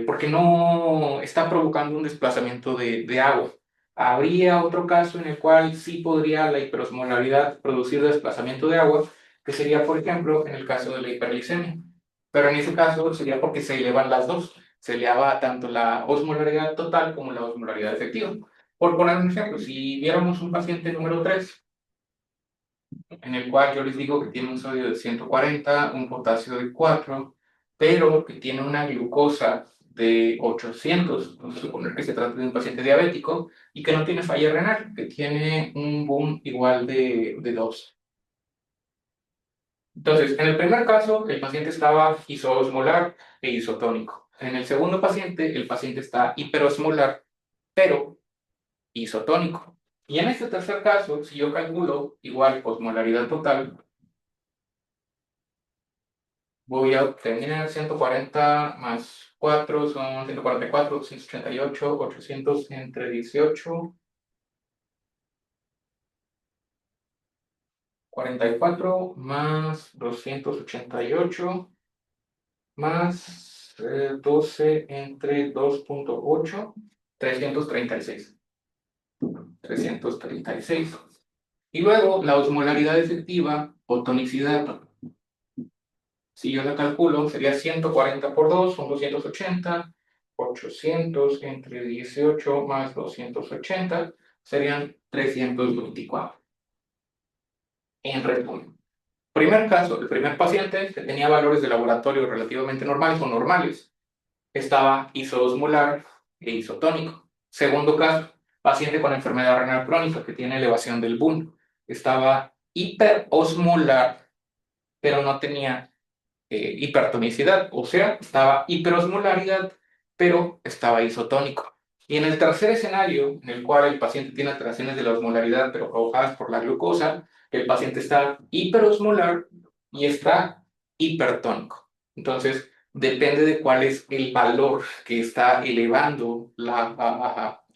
porque no está provocando un desplazamiento de agua. Habría otro caso en el cual sí podría la hiperosmolaridad producir desplazamiento de agua, que sería, por ejemplo, en el caso de la hiperglicemia. Pero en ese caso sería porque se elevan las dos. Se eleva tanto la osmolaridad total como la osmolaridad efectiva. Por poner un ejemplo, si viéramos un paciente número 3, en el cual yo les digo que tiene un sodio de 140, un potasio de 4, pero que tiene una glucosa de 800. Vamos a suponer que se trata de un paciente diabético y que no tiene falla renal, que tiene un boom igual de 2. Entonces, en el primer caso, el paciente estaba isoosmolar e isotónico. En el segundo paciente, el paciente está hiperosmolar, pero isotónico. Y en este tercer caso, si yo calculo igual osmolaridad total, voy a obtener 140 más 4 son 144, 288, 800 entre 18, 44 más 288 más 12 entre 2.8, 336. 336. Y luego la osmolaridad efectiva o tonicidad, si yo la calculo, sería 140 por 2, son 280. 800 entre 18 más 280 serían 324. En resumen, primer caso, el primer paciente que tenía valores de laboratorio relativamente normales o normales, estaba isoosmolar e isotónico. Segundo caso, paciente con enfermedad renal crónica que tiene elevación del BUN. Estaba hiperosmolar, pero no tenía hipertonicidad, o sea, estaba hiperosmolaridad, pero estaba isotónico. Y en el tercer escenario, en el cual el paciente tiene alteraciones de la osmolaridad, pero provocadas por la glucosa, el paciente está hiperosmolar y está hipertónico. Entonces, depende de cuál es el valor que está elevando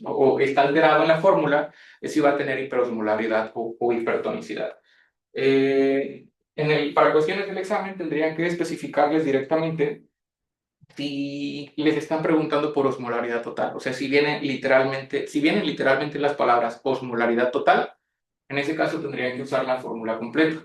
o está alterado en la fórmula, es si va a tener hiperosmolaridad o hipertonicidad. Para cuestiones del examen tendrían que especificarles directamente si les están preguntando por osmolaridad total. O sea, si vienen literalmente las palabras osmolaridad total, en ese caso tendrían que usar la fórmula completa.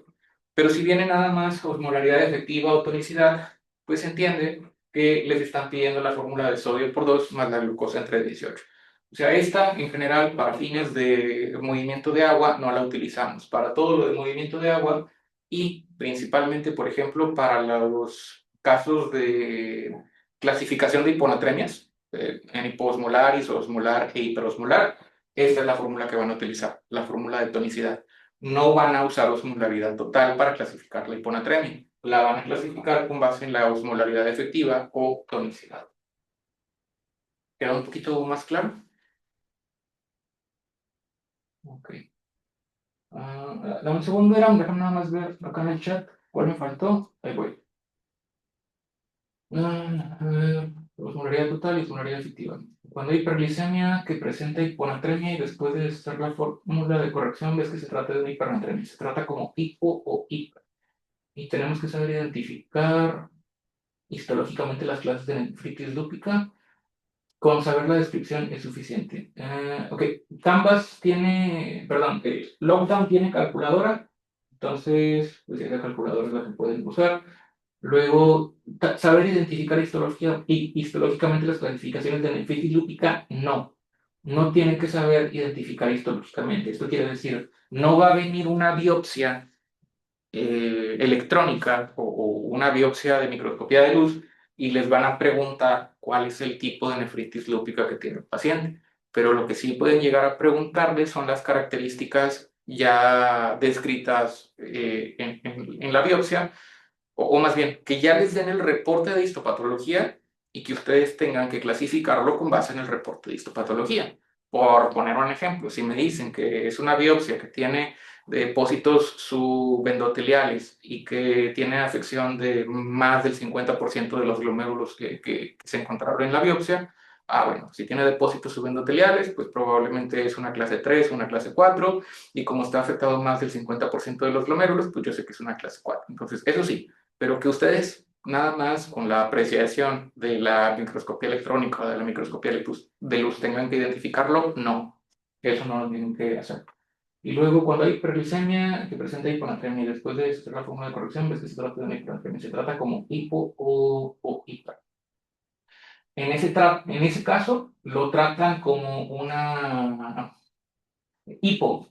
Pero si viene nada más osmolaridad efectiva o tonicidad, pues se entiende que les están pidiendo la fórmula de sodio por 2 más la glucosa entre 18. O sea, esta en general para fines de movimiento de agua no la utilizamos. Para todo lo de movimiento de agua y principalmente, por ejemplo, para los casos de clasificación de hiponatremias, en hiposmolar, isosmolar e hiperosmolar, esta es la fórmula que van a utilizar, la fórmula de tonicidad. No van a usar osmolaridad total para clasificar la hiponatremia. La van a clasificar con base en la osmolaridad efectiva o tonicidad. ¿Queda un poquito más claro? Ok. Dame un segundo, déjame nada más ver acá en el chat cuál me faltó. Ahí voy. Osmolaridad total y osmolaridad efectiva. Cuando hay hiperglicemia que presenta hiponatremia y después de hacer la fórmula de corrección, ves que se trata de una hipernatremia. Se trata como hipo o hiper. Y tenemos que saber identificar histológicamente las clases de nefritis lúpica. Con saber la descripción es suficiente. Ok, Canvas tiene, perdón, Lockdown tiene calculadora, entonces, pues esa calculadora es la que pueden usar. Luego, saber identificar histológicamente las clasificaciones de nefritis lúpica, no. No tienen que saber identificar histológicamente. Esto quiere decir, no va a venir una biopsia electrónica o una biopsia de microscopía de luz y les van a preguntar cuál es el tipo de nefritis lúpica que tiene el paciente. Pero lo que sí pueden llegar a preguntarles son las características ya descritas en la biopsia, o más bien, que ya les den el reporte de histopatología y que ustedes tengan que clasificarlo con base en el reporte de histopatología. Por poner un ejemplo, si me dicen que es una biopsia que tiene depósitos subendoteliales y que tiene afección de más del 50% de los glomérulos que se encontraron en la biopsia, bueno, si tiene depósitos subendoteliales, pues probablemente es una clase 3 o una clase 4, y como está afectado más del 50% de los glomérulos, pues yo sé que es una clase 4. Entonces, eso sí, pero que ustedes nada más con la apreciación de la microscopía electrónica o de la microscopía de luz tengan que identificarlo, no, eso no lo tienen que hacer. Y luego cuando hay hiperglicemia que presenta hiponatremia y después de hacer la fórmula de corrección ves que se trata de una hiponatremia, se trata como hipo o hiper. En ese caso lo tratan como una hipo.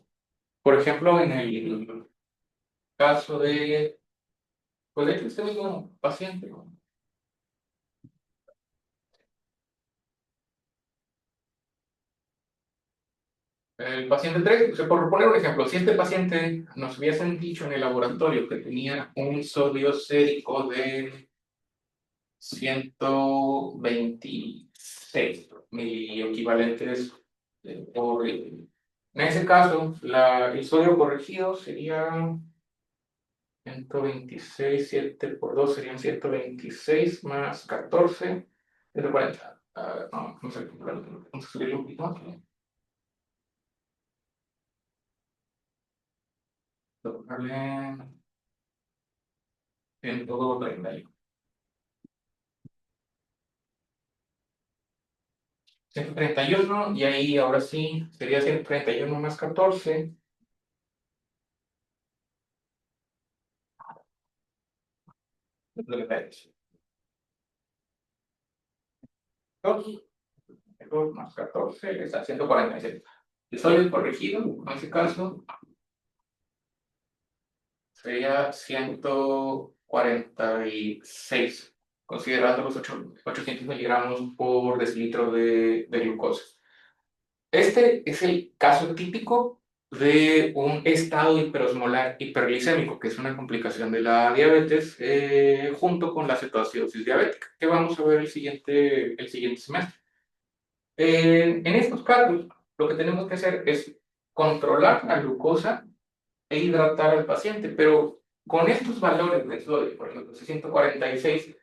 Por ejemplo, en el caso pues de hecho este mismo paciente, ¿no? El paciente 3, o sea, por poner un ejemplo, si este paciente nos hubiesen dicho en el laboratorio que tenía un sodio sérico de 126 miliequivalentes por litro. En ese caso, el sodio corregido sería 126, 7 por 2 serían 126 más 14, 140. No, no sé, vamos a subirlo un poquito más. Darle 131. 131, y ahí ahora sí sería 131 más 14. Lo que da 2 más 14 le está 147. El sólido corregido, en ese caso, sería 146, considerando los 800 miligramos por decilitro de glucosa. Este es el caso típico de un estado hiperosmolar hiperglicémico, que es una complicación de la diabetes, junto con la cetoacidosis diabética, que vamos a ver el siguiente semestre. En estos casos, lo que tenemos que hacer es controlar la glucosa e hidratar al paciente, pero con estos valores de sodio, por ejemplo, 646,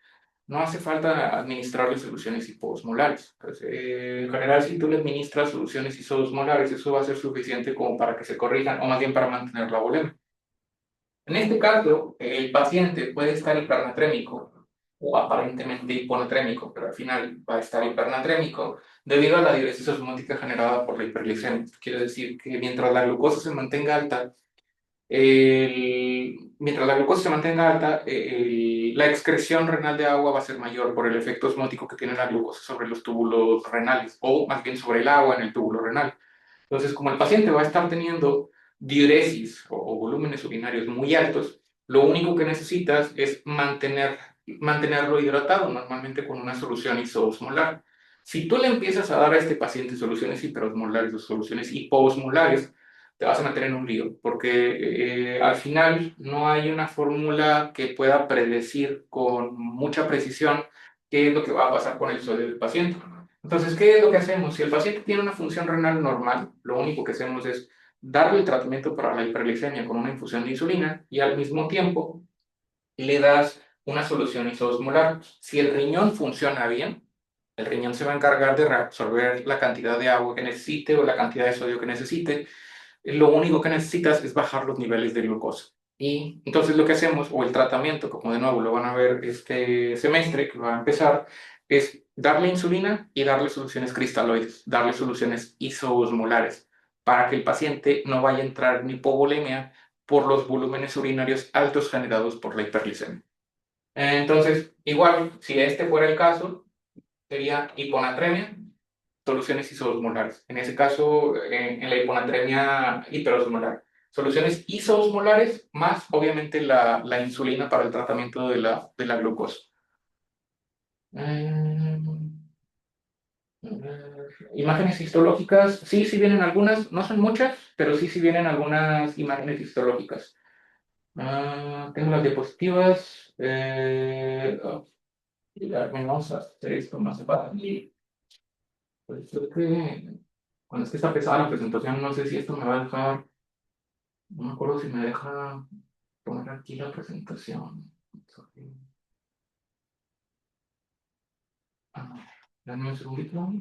no hace falta administrarle soluciones hiposmolares. Pues, en general, si tú le administras soluciones isosmolares, eso va a ser suficiente como para que se corrijan, o más bien para mantener la volemia. En este caso, el paciente puede estar hipernatrémico o aparentemente hiponatrémico, pero al final va a estar hipernatrémico debido a la diuresis osmótica generada por la hiperglicemia. Quiere decir que mientras la glucosa se mantenga alta, la excreción renal de agua va a ser mayor por el efecto osmótico que tiene la glucosa sobre los túbulos renales, o más bien sobre el agua en el túbulo renal. Entonces, como el paciente va a estar teniendo diuresis o volúmenes urinarios muy altos, lo único que necesitas es mantenerlo hidratado, normalmente con una solución isoosmolar. Si tú le empiezas a dar a este paciente soluciones hiperosmolares o soluciones hipoosmolares, te vas a meter en un lío, porque al final no hay una fórmula que pueda predecir con mucha precisión qué es lo que va a pasar con el sodio del paciente. Entonces, ¿qué es lo que hacemos? Si el paciente tiene una función renal normal, lo único que hacemos es darle el tratamiento para la hiperglicemia con una infusión de insulina y al mismo tiempo le das una solución isoosmolar. Si el riñón funciona bien, el riñón se va a encargar de reabsorber la cantidad de agua que necesite o la cantidad de sodio que necesite. Lo único que necesitas es bajar los niveles de glucosa. Y entonces lo que hacemos, o el tratamiento, como de nuevo lo van a ver este semestre que va a empezar, es darle insulina y darle soluciones cristaloides, darle soluciones isoosmolares, para que el paciente no vaya a entrar en hipovolemia por los volúmenes urinarios altos generados por la hiperglicemia. Entonces, igual, si este fuera el caso, sería hiponatremia, soluciones isoosmolares. En ese caso, en la hiponatremia hiperosmolar. Soluciones isoosmolares más, obviamente, la insulina para el tratamiento de la glucosa. Eh, Imágenes histológicas, sí, sí vienen algunas, no son muchas, pero sí, sí vienen algunas imágenes histológicas. Tengo las diapositivas. Vamos a hacer esto más fácil. Pues creo que cuando es que está pesada la presentación, no sé si esto me va a dejar, no me acuerdo si me deja poner aquí la presentación. Dame un segundito.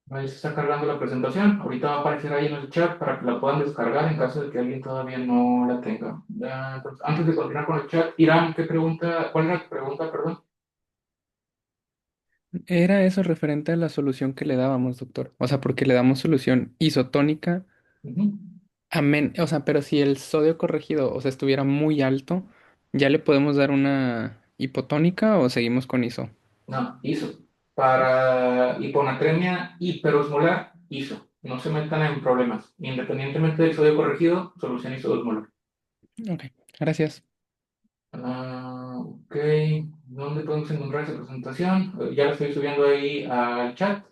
Ahí se está cargando la presentación. Ahorita va a aparecer ahí en el chat para que la puedan descargar en caso de que alguien todavía no la tenga. Entonces, antes de continuar con el chat, Irán, ¿qué pregunta? ¿Cuál era tu pregunta, perdón? Era eso referente a la solución que le dábamos, doctor. O sea, porque le damos solución isotónica Ujú. o sea, pero si el sodio corregido, o sea, estuviera muy alto, ¿ya le podemos dar una hipotónica o seguimos con iso? No, ISO. Para hiponatremia hiperosmolar, ISO. No se metan en problemas. Independientemente del sodio corregido, solución isosmolar. Ok, gracias. Ok. ¿Dónde podemos encontrar esa presentación? Ya la estoy subiendo ahí al chat.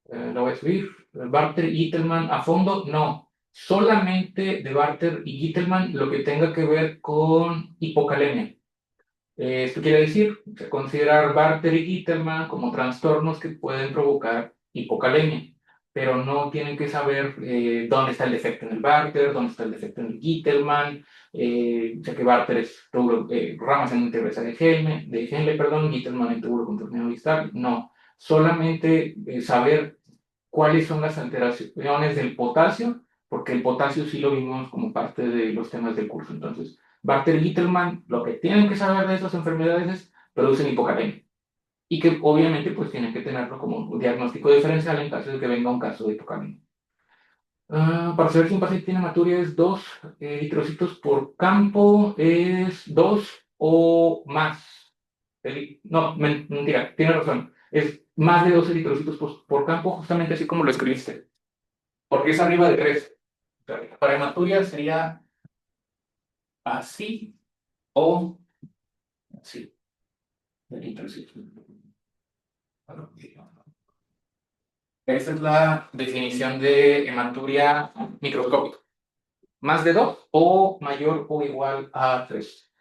La voy a subir. Barter y Gittelman a fondo, no. Solamente de Barter y Gittelman lo que tenga que ver con hipocalemia. Esto quiere decir considerar Barter y Gittelman como trastornos que pueden provocar hipocalemia, pero no tienen que saber dónde está el defecto en el Barter, dónde está el defecto en el Gittelman, ya que Barter es rama ascendente reversa de Henle, perdón, Gittelman en túbulo contorneado distal, no. Solamente saber cuáles son las alteraciones del potasio, porque el potasio sí lo vimos como parte de los temas del curso, entonces. Barter y Littelman, lo que tienen que saber de estas enfermedades es producen hipocalemia y que obviamente pues tienen que tenerlo como un diagnóstico diferencial en caso de que venga un caso de hipocalemia. Para saber si un paciente tiene hematuria es 2 eritrocitos por campo, es 2 o más. No, mentira, tiene razón. Es más de 2 eritrocitos por campo, justamente así como lo escribiste, porque es arriba de 3. Para hematuria sería así o así. Esa es la definición de hematuria microscópica. Más de 2 o mayor o igual a 3.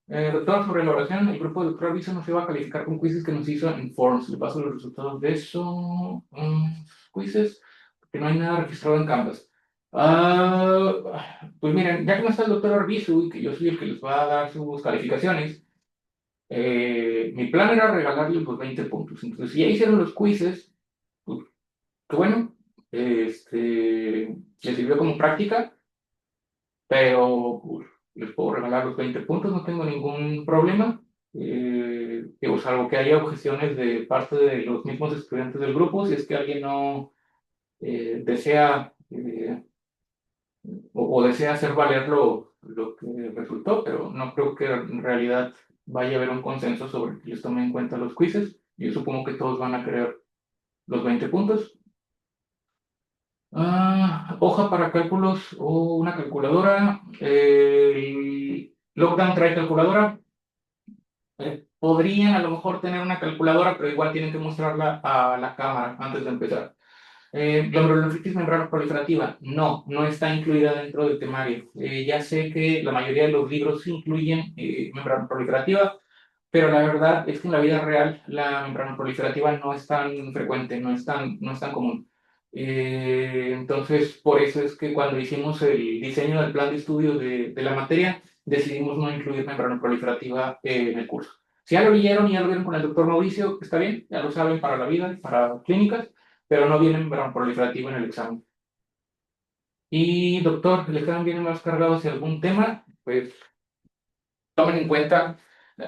Doctor, sobre la oración, el grupo de doctor Arvizo nos iba a calificar con quizzes que nos hizo en Forms. Le paso los resultados de esos quizzes, que no hay nada registrado en Canvas. Pues miren, ya que no está el doctor Arvizu y que yo soy el que les va a dar sus calificaciones, mi plan era regalarles los 20 puntos. Entonces, si ya hicieron los quizzes, pues, qué bueno, les sirvió como práctica, pero pues, les puedo regalar los 20 puntos, no tengo ningún problema. Digo, salvo que haya objeciones de parte de los mismos estudiantes del grupo, si es que alguien no desea o desea hacer valer lo que resultó, pero no creo que en realidad vaya a haber un consenso sobre que les tomen en cuenta los quizzes. Yo supongo que todos van a querer los 20 puntos. Hoja para cálculos o una calculadora. Lockdown trae calculadora. Podrían a lo mejor tener una calculadora, pero igual tienen que mostrarla a la cámara antes de empezar. Glomerulonefritis membrana proliferativa, no, no está incluida dentro del temario. Ya sé que la mayoría de los libros sí incluyen membrana proliferativa, pero la verdad es que en la vida real la membrana proliferativa no es tan frecuente, no es tan común. Entonces, por eso es que cuando hicimos el diseño del plan de estudio de la materia, decidimos no incluir membrana proliferativa en el curso. Si ya lo leyeron y ya lo vieron con el doctor Mauricio, está bien, ya lo saben para la vida, para clínicas, pero no viene membrana proliferativa en el examen. Y doctor, ¿le examen viene más cargado hacia algún tema? Pues tomen en cuenta.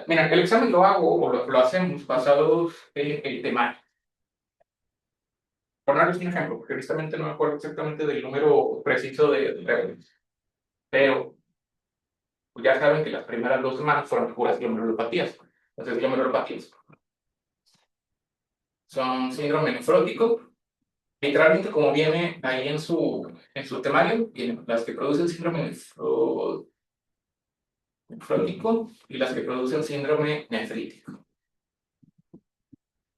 Mira, el examen lo hago o lo hacemos basados en el temario. Por darles un ejemplo, porque honestamente no me acuerdo exactamente del número preciso de reuniones, pero pues ya saben que las primeras 2 semanas fueron puras glomerulopatías. Entonces, glomerulopatías son síndrome nefrótico. Literalmente, como viene ahí en su temario, vienen las que producen síndrome nefrótico y las que producen síndrome nefrítico.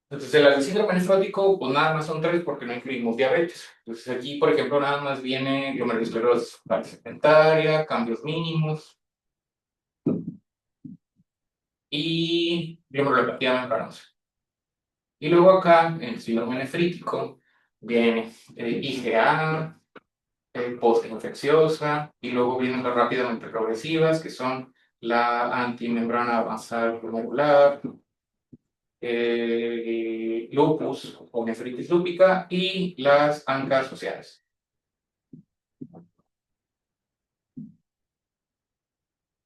Entonces, de las de síndrome nefrótico, pues nada más son 3 porque no incluimos diabetes. Entonces, aquí, por ejemplo, nada más viene glomerulosclerosis sedentaria, cambios mínimos y glomerulopatía membranosa. Y luego acá, en el síndrome nefrítico, viene IgA, postinfecciosa, y luego vienen las rápidamente progresivas, que son la antimembrana avanzada glomerular, lupus o nefritis lúpica y las ANCA asociadas.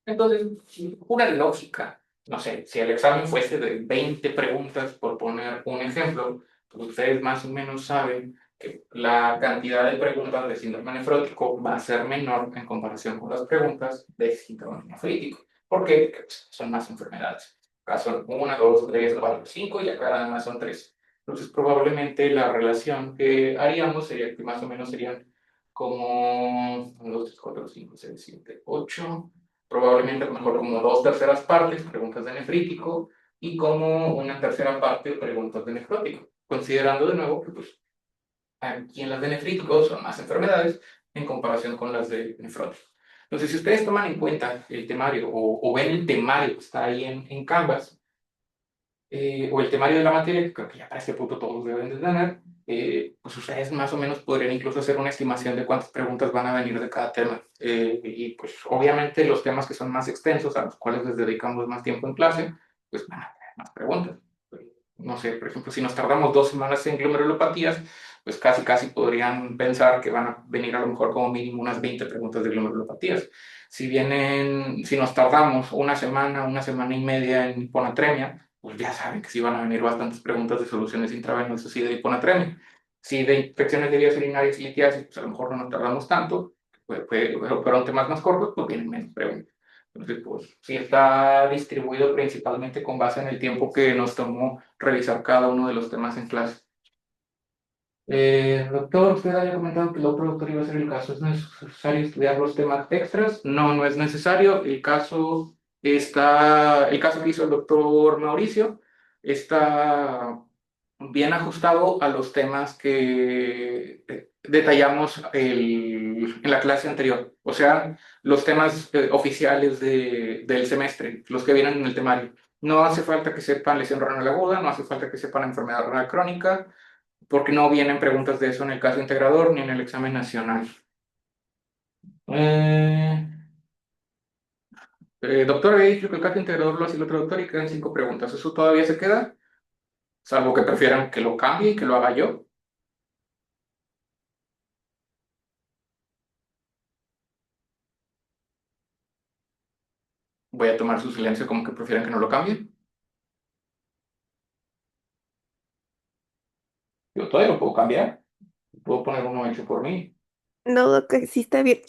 Entonces, pura lógica. No sé, si el examen fuese de 20 preguntas, por poner un ejemplo, pues ustedes más o menos saben que la cantidad de preguntas de síndrome nefrótico va a ser menor en comparación con las preguntas de síndrome nefrítico. ¿Por qué? Porque pues, son más enfermedades. Acá son 1, 2, 3, 4, 5 y acá nada más son 3. Entonces, probablemente la relación que haríamos sería que más o menos serían como 1, 2, 3, 4, 5, 6, 7, 8 probablemente a lo mejor como 2/3 partes, preguntas de nefrítico, y como una tercera parte, preguntas de nefrótico, considerando de nuevo que pues, aquí en las de nefrítico son más enfermedades en comparación con las de nefrótico. Entonces, si ustedes toman en cuenta el temario o ven el temario que está ahí en Canvas, o el temario de la materia, que creo que ya para este punto todos deben de tener, pues ustedes más o menos podrían incluso hacer una estimación de cuántas preguntas van a venir de cada tema. Y pues obviamente los temas que son más extensos, a los cuales les dedicamos más tiempo en clase, pues van a tener más preguntas. No sé, por ejemplo, si nos tardamos 2 semanas en glomerulopatías, pues casi casi podrían pensar que van a venir a lo mejor como mínimo unas 20 preguntas de glomerulopatías. Si nos tardamos una semana y media en hiponatremia, pues ya saben que sí van a venir bastantes preguntas de soluciones intravenosas y de hiponatremia. Si de infecciones de vías urinarias y litiasis, pues a lo mejor no nos tardamos tanto, pero fueron temas más cortos, pues vienen menos preguntas. Entonces, pues sí está distribuido principalmente con base en el tiempo que nos tomó revisar cada uno de los temas en clase. Doctor, usted había comentado que el otro doctor iba a ser el caso. ¿Es necesario estudiar los temas extras? No, no es necesario. El caso que hizo el doctor Mauricio está bien ajustado a los temas que detallamos en la clase anterior. O sea, los temas oficiales del semestre, los que vienen en el temario. No hace falta que sepan lesión renal aguda, no hace falta que sepan enfermedad renal crónica porque no vienen preguntas de eso en el caso integrador ni en el examen nacional. Eh, Doctor, había dicho que el caso integrador lo hace el otro doctor y quedan 5 preguntas. ¿Eso todavía se queda? Salvo que prefieran que lo cambie y que lo haga yo. Voy a tomar su silencio como que prefieran que no lo cambie. Yo todavía lo puedo cambiar. Puedo poner uno hecho por mí. No, doctor, sí está bien.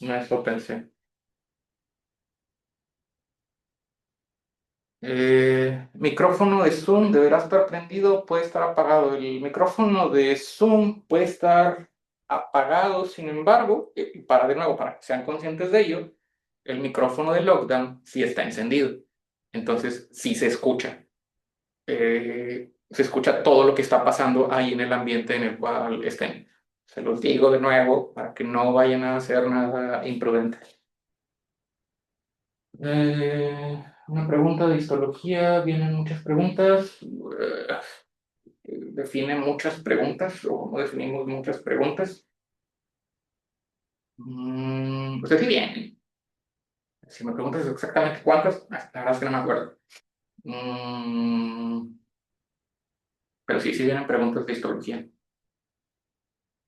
No, eso pensé. Micrófono de Zoom deberá estar prendido, puede estar apagado. El micrófono de Zoom puede estar apagado, sin embargo, de nuevo, para que sean conscientes de ello, el micrófono de Lockdown sí está encendido. Entonces, sí se escucha. Se escucha todo lo que está pasando ahí en el ambiente en el cual estén. Se los digo de nuevo para que no vayan a hacer nada imprudente. Una pregunta de histología, vienen muchas preguntas. Define muchas preguntas o cómo definimos muchas preguntas. Pues sí vienen. Si me preguntas exactamente cuántas, la verdad es que no me acuerdo. Mm, pero sí, sí vienen preguntas de histología.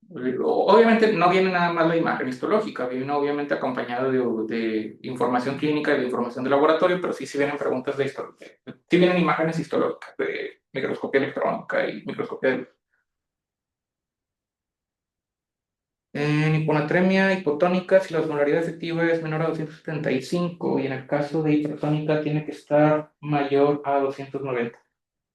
Obviamente no viene nada más la imagen histológica, viene obviamente acompañado de información clínica y de información de laboratorio, pero sí, sí vienen preguntas de histología. Sí vienen imágenes histológicas de microscopía electrónica y microscopía de luz. En hiponatremia hipotónica, si la osmolaridad efectiva es menor a 275 y en el caso de hipertónica tiene que estar mayor a 290.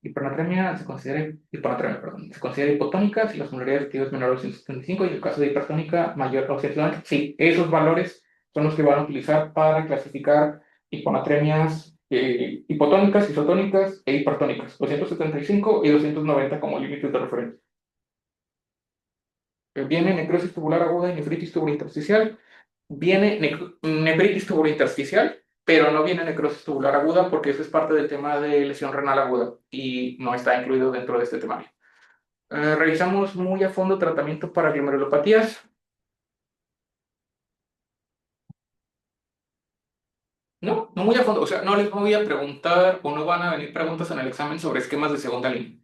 Hiponatremia se considera, hiponatremia, perdón, se considera hipotónica si la osmolaridad efectiva es menor a 275 y en el caso de hipertónica mayor a 290. Sí, esos valores son los que van a utilizar para clasificar hiponatremias hipotónicas, isotónicas e hipertónicas. 275 y 290 como límites de referencia. Viene necrosis tubular aguda y nefritis tubulointersticial. Viene nefritis tubulointersticial, pero no viene necrosis tubular aguda porque eso es parte del tema de lesión renal aguda y no está incluido dentro de este temario. Revisamos muy a fondo tratamiento para glomerulopatías. No, no muy a fondo, o sea, no les voy a preguntar o no van a venir preguntas en el examen sobre esquemas de segunda línea.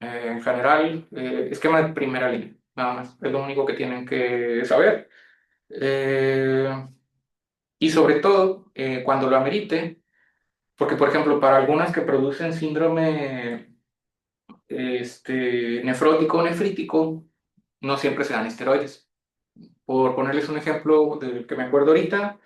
En general, esquema de primera línea, nada más, es lo único que tienen que saber. Eh, y sobre todo, cuando lo amerite, porque por ejemplo, para algunas que producen síndrome nefrótico o nefrítico, no siempre se dan esteroides. Por ponerles un ejemplo del que me acuerdo ahorita,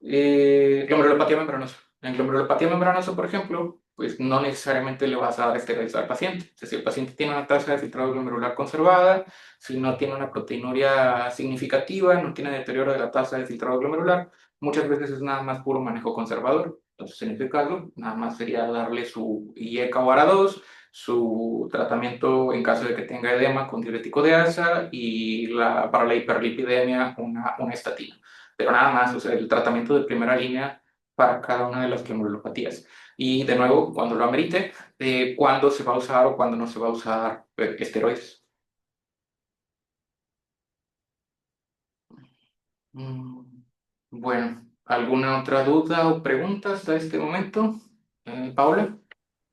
glomerulopatía membranosa. En glomerulopatía membranosa, por ejemplo, pues no necesariamente le vas a dar esteroides al paciente. O sea, si el paciente tiene una tasa de filtrado glomerular conservada, si no tiene una proteinuria significativa, no tiene deterioro de la tasa de filtrado glomerular, muchas veces es nada más puro manejo conservador. Entonces, en este caso, nada más sería darle su IECA o ARA2, su tratamiento en caso de que tenga edema con diurético de asa y para la hiperlipidemia una estatina, pero nada más, o sea, el tratamiento de primera línea para cada una de las glomerulopatías. Y de nuevo, cuando lo amerite, cuándo se va a usar o cuándo no se va a usar esteroides. Mm, Bueno, ¿alguna otra duda o pregunta hasta este momento? Paula.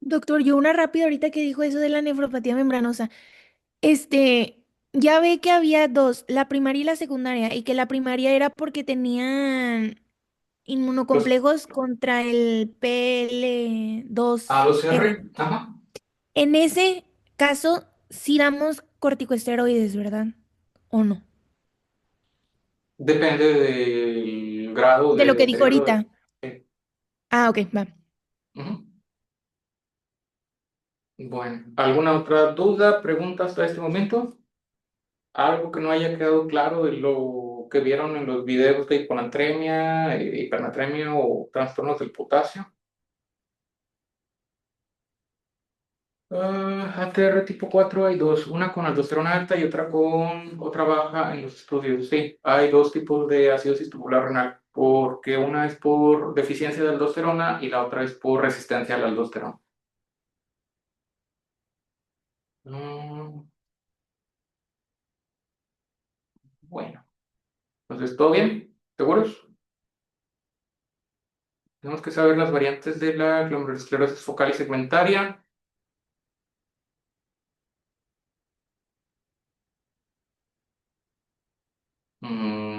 Doctor, yo una rápida ahorita que dijo eso de la nefropatía membranosa. Ya ve que había dos, la primaria y la secundaria, y que la primaria era porque tenían Los inmunocomplejos contra el PL2R. A2R, ajá. En ese caso, sí damos corticosteroides, ¿verdad? ¿O no? Depende del grado De de lo que dijo deterioro. ahorita. Ah, ok, va. Ujú. Bueno, ¿alguna otra duda, pregunta hasta este momento? Algo que no haya quedado claro de lo que vieron en los videos de hiponatremia, hipernatremia o trastornos del potasio. ATR tipo 4 hay dos, una con aldosterona alta y otra con otra baja en los estudios. Sí, hay dos tipos de acidosis tubular renal, porque una es por deficiencia de aldosterona y la otra es por resistencia a la aldosterona. Mm, bueno, entonces, ¿todo bien? ¿Seguros? Tenemos que saber las variantes de la glomerulosclerosis focal y segmentaria. Mm,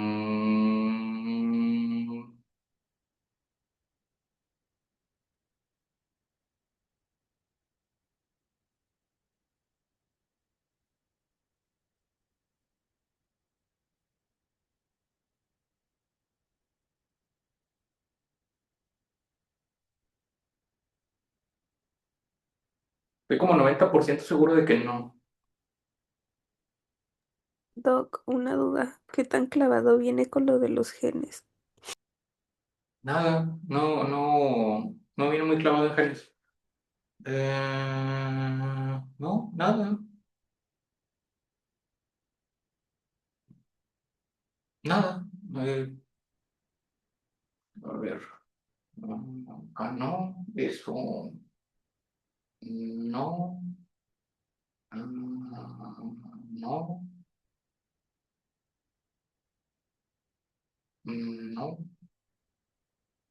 Estoy como 90% seguro de que no. Doc, una duda. ¿Qué tan clavado viene con lo de los genes? Nada, no viene muy clavado en genes. No, nada, nada. Eh, a ver, acá no, eso no, no,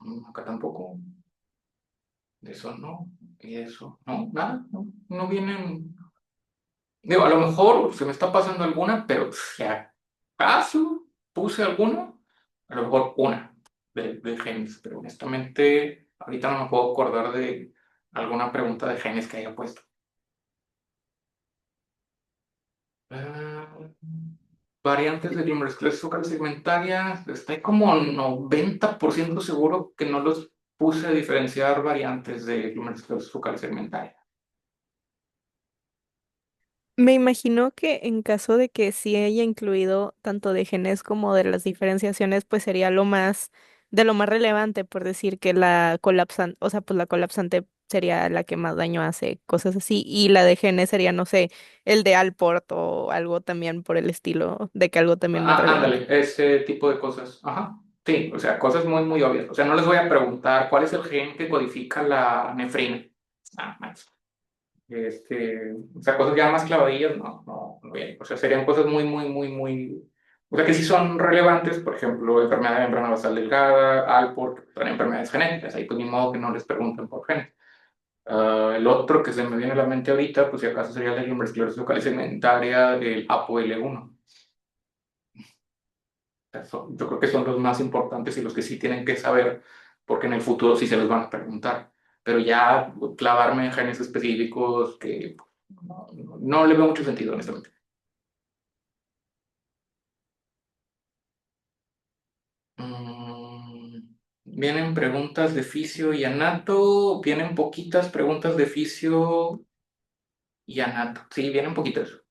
no, acá tampoco, eso no, y eso, no, nada, no vienen. Digo, a lo mejor se me está pasando alguna, pero si acaso puse alguna, a lo mejor una de genes, pero honestamente ahorita no me puedo acordar de alguna pregunta de genes que haya puesto. Ah, variantes de glomerulosclerosis focal segmentaria, estoy como 90% seguro que no los puse a diferenciar variantes de glomerulosclerosis focal segmentaria. Me imagino que en caso de que sí haya incluido tanto de genes como de las diferenciaciones, pues sería de lo más relevante, por decir que la colapsante, o sea, pues la colapsante sería la que más daño hace, cosas así, y la de genes sería, no sé, el de Alport o algo también por el estilo, de que algo también más relevante. Ándale, ese tipo de cosas. Ajá. Sí, o sea, cosas muy, muy obvias. O sea, no les voy a preguntar cuál es el gen que codifica la nefrina. Ah, más. O sea, cosas ya más clavadillas, no, no, no bien. O sea, serían cosas muy, muy, muy, muy. O sea que sí son relevantes, por ejemplo, enfermedad de membrana basal delgada, Alport, que son enfermedades genéticas, ahí pues ni modo que no les pregunten por genes. El otro que se me viene a la mente ahorita, pues si acaso sería la esclerosis focal segmentaria, el ApoL1. Yo creo que son los más importantes y los que sí tienen que saber, porque en el futuro sí se los van a preguntar. Pero ya clavarme en genes específicos que no le veo mucho sentido, honestamente. Vienen preguntas de fisio y anato, vienen poquitas preguntas de fisio y anato. Sí, vienen poquitas,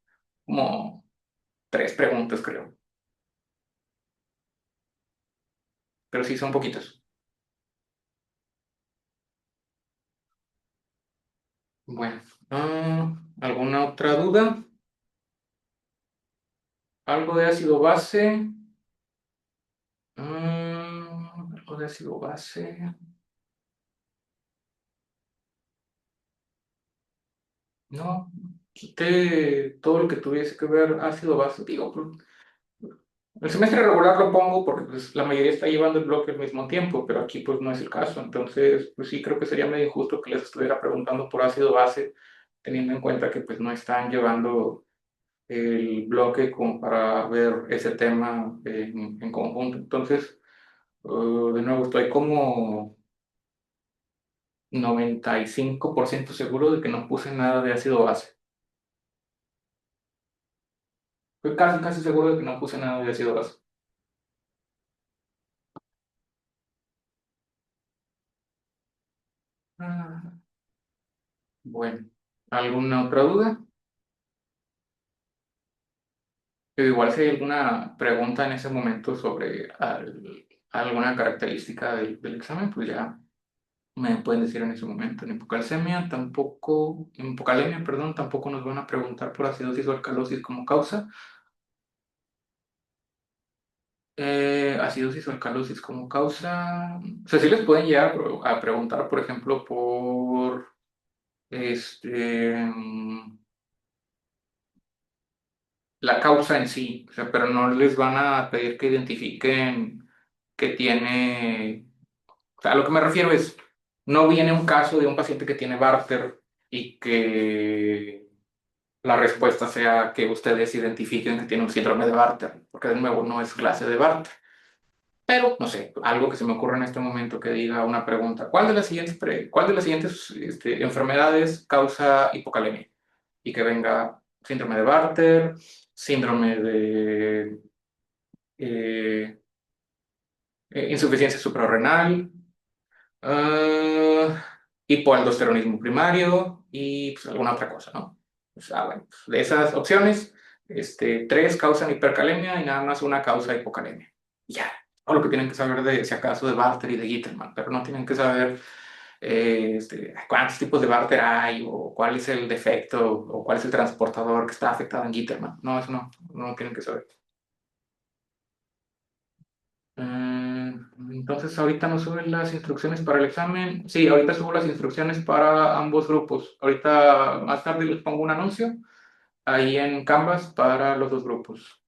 como 3 preguntas creo, pero sí son poquitas. Bueno, ¿alguna otra duda? ¿Algo de ácido base? Algo de ácido base. No, quité todo lo que tuviese que ver ácido base. Digo, pues, el semestre regular lo pongo porque pues, la mayoría está llevando el bloque al mismo tiempo, pero aquí pues no es el caso. Entonces, pues sí, creo que sería medio injusto que les estuviera preguntando por ácido base, teniendo en cuenta que pues no están llevando el bloque como para ver ese tema en conjunto. Entonces, de nuevo, estoy como 95% seguro de que no puse nada de ácido base. Estoy casi, casi seguro de que no puse nada de ácido base. Ah, bueno, ¿alguna otra duda? Pero igual si hay alguna pregunta en ese momento sobre alguna característica del examen, pues ya me pueden decir en ese momento. En hipocalcemia tampoco, en hipocalemia, perdón, tampoco nos van a preguntar por acidosis o alcalosis como causa. Acidosis o alcalosis como causa. O sea, sí les pueden llegar a preguntar, por ejemplo, por la causa en sí, o sea, pero no les van a pedir que identifiquen que tiene. O sea, a lo que me refiero es, no viene un caso de un paciente que tiene Barter y que la respuesta sea que ustedes identifiquen que tiene un síndrome de Barter, porque de nuevo no es clase de Barter. Pero, no sé, algo que se me ocurre en este momento que diga una pregunta, cuál de las siguientes enfermedades causa hipocalemia? Y que venga síndrome de Barter, síndrome de eh, insuficiencia suprarrenal, ah, hipoaldosteronismo primario y pues, alguna otra cosa, ¿no? Pues, bueno, pues, de esas opciones, 3 causan hipercalemia y nada más una causa hipocalemia. Ya, todo lo que tienen que saber de, si acaso, de Barter y de Gittelman, pero no tienen que saber cuántos tipos de Barter hay o cuál es el defecto o cuál es el transportador que está afectado en Gittelman. No, eso no lo tienen que saber. Entonces, ahorita nos suben las instrucciones para el examen. Sí, ahorita subo las instrucciones para ambos grupos. Ahorita más tarde les pongo un anuncio ahí en Canvas para los 2 grupos.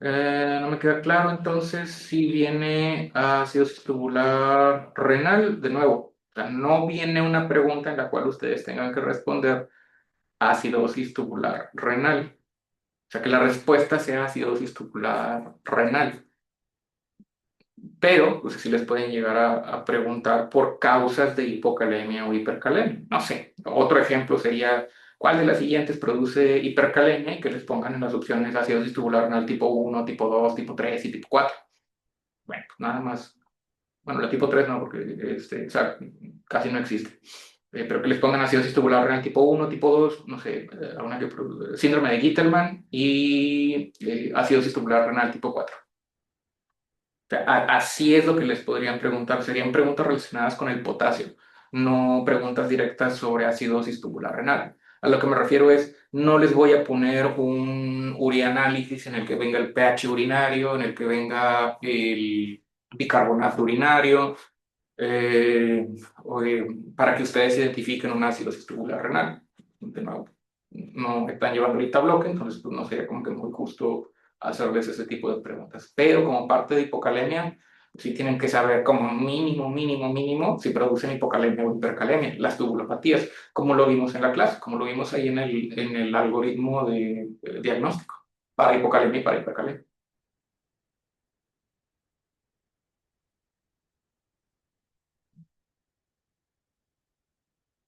No me queda claro entonces si viene acidosis tubular renal de nuevo. O sea, no viene una pregunta en la cual ustedes tengan que responder acidosis tubular renal. O sea, que la respuesta sea acidosis tubular renal. Pero pues sí les pueden llegar a preguntar por causas de hipocalemia o hipercalemia. No sé, otro ejemplo sería, ¿cuál de las siguientes produce hipercalemia? Y que les pongan en las opciones acidosis tubular renal tipo 1, tipo 2, tipo 3 y tipo 4. Bueno, pues nada más. Bueno, la tipo 3 no, porque o sea, casi no existe. Pero que les pongan acidosis tubular renal tipo 1, tipo 2, no sé, síndrome de Gittelman y acidosis tubular renal tipo 4. Sea, así es lo que les podrían preguntar. Serían preguntas relacionadas con el potasio, no preguntas directas sobre acidosis tubular renal. A lo que me refiero es, no les voy a poner un urianálisis en el que venga el pH urinario, en el que venga el bicarbonato urinario, eh, para que ustedes identifiquen una acidosis tubular renal. De nuevo, no están llevando ahorita bloque, entonces pues, no sería como que muy justo hacerles ese tipo de preguntas. Pero como parte de hipocalemia, sí tienen que saber como mínimo si producen hipocalemia o hipercalemia, las tubulopatías, como lo vimos en la clase, como lo vimos ahí en el algoritmo de diagnóstico para hipocalemia y para hipercalemia.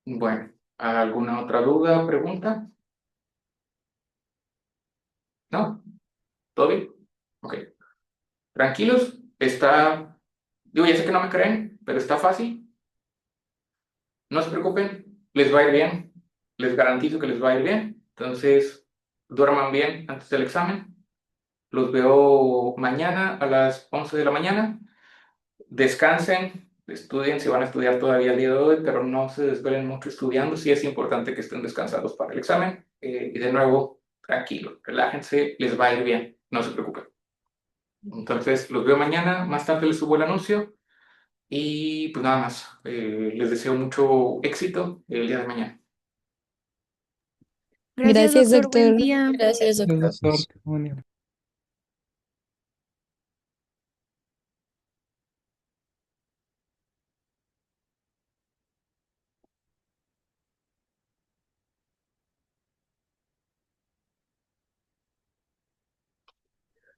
Bueno, ¿alguna otra duda o pregunta? ¿No? ¿Todo bien? Ok. Tranquilos, está, digo, ya sé que no me creen, pero está fácil. No se preocupen, les va a ir bien. Les garantizo que les va a ir bien. Entonces, duerman bien antes del examen. Los veo mañana a las 11 de la mañana. Descansen, estudien si van a estudiar todavía el día de hoy, pero no se desvelen mucho estudiando. Sí es importante que estén descansados para el examen. Y de nuevo, tranquilos, relájense, les va a ir bien. No se preocupen. Entonces, los veo mañana. Más tarde les subo el anuncio. Y pues nada más, les deseo mucho éxito el día de mañana. Gracias, Gracias, doctor. Buen doctor. día. Gracias, doctor. Doctor, qué bonito.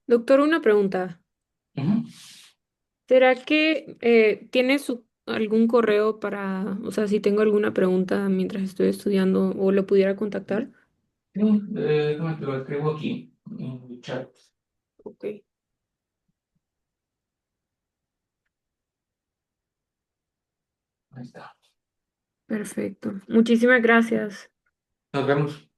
Doctor, una pregunta. Ujú. ¿Será que tiene algún correo para, o sea, si tengo alguna pregunta mientras estoy estudiando o lo pudiera contactar? Sí, déjame te lo escribo aquí en el chat. Ok, Ahí está. perfecto. Muchísimas gracias. Nos vemos.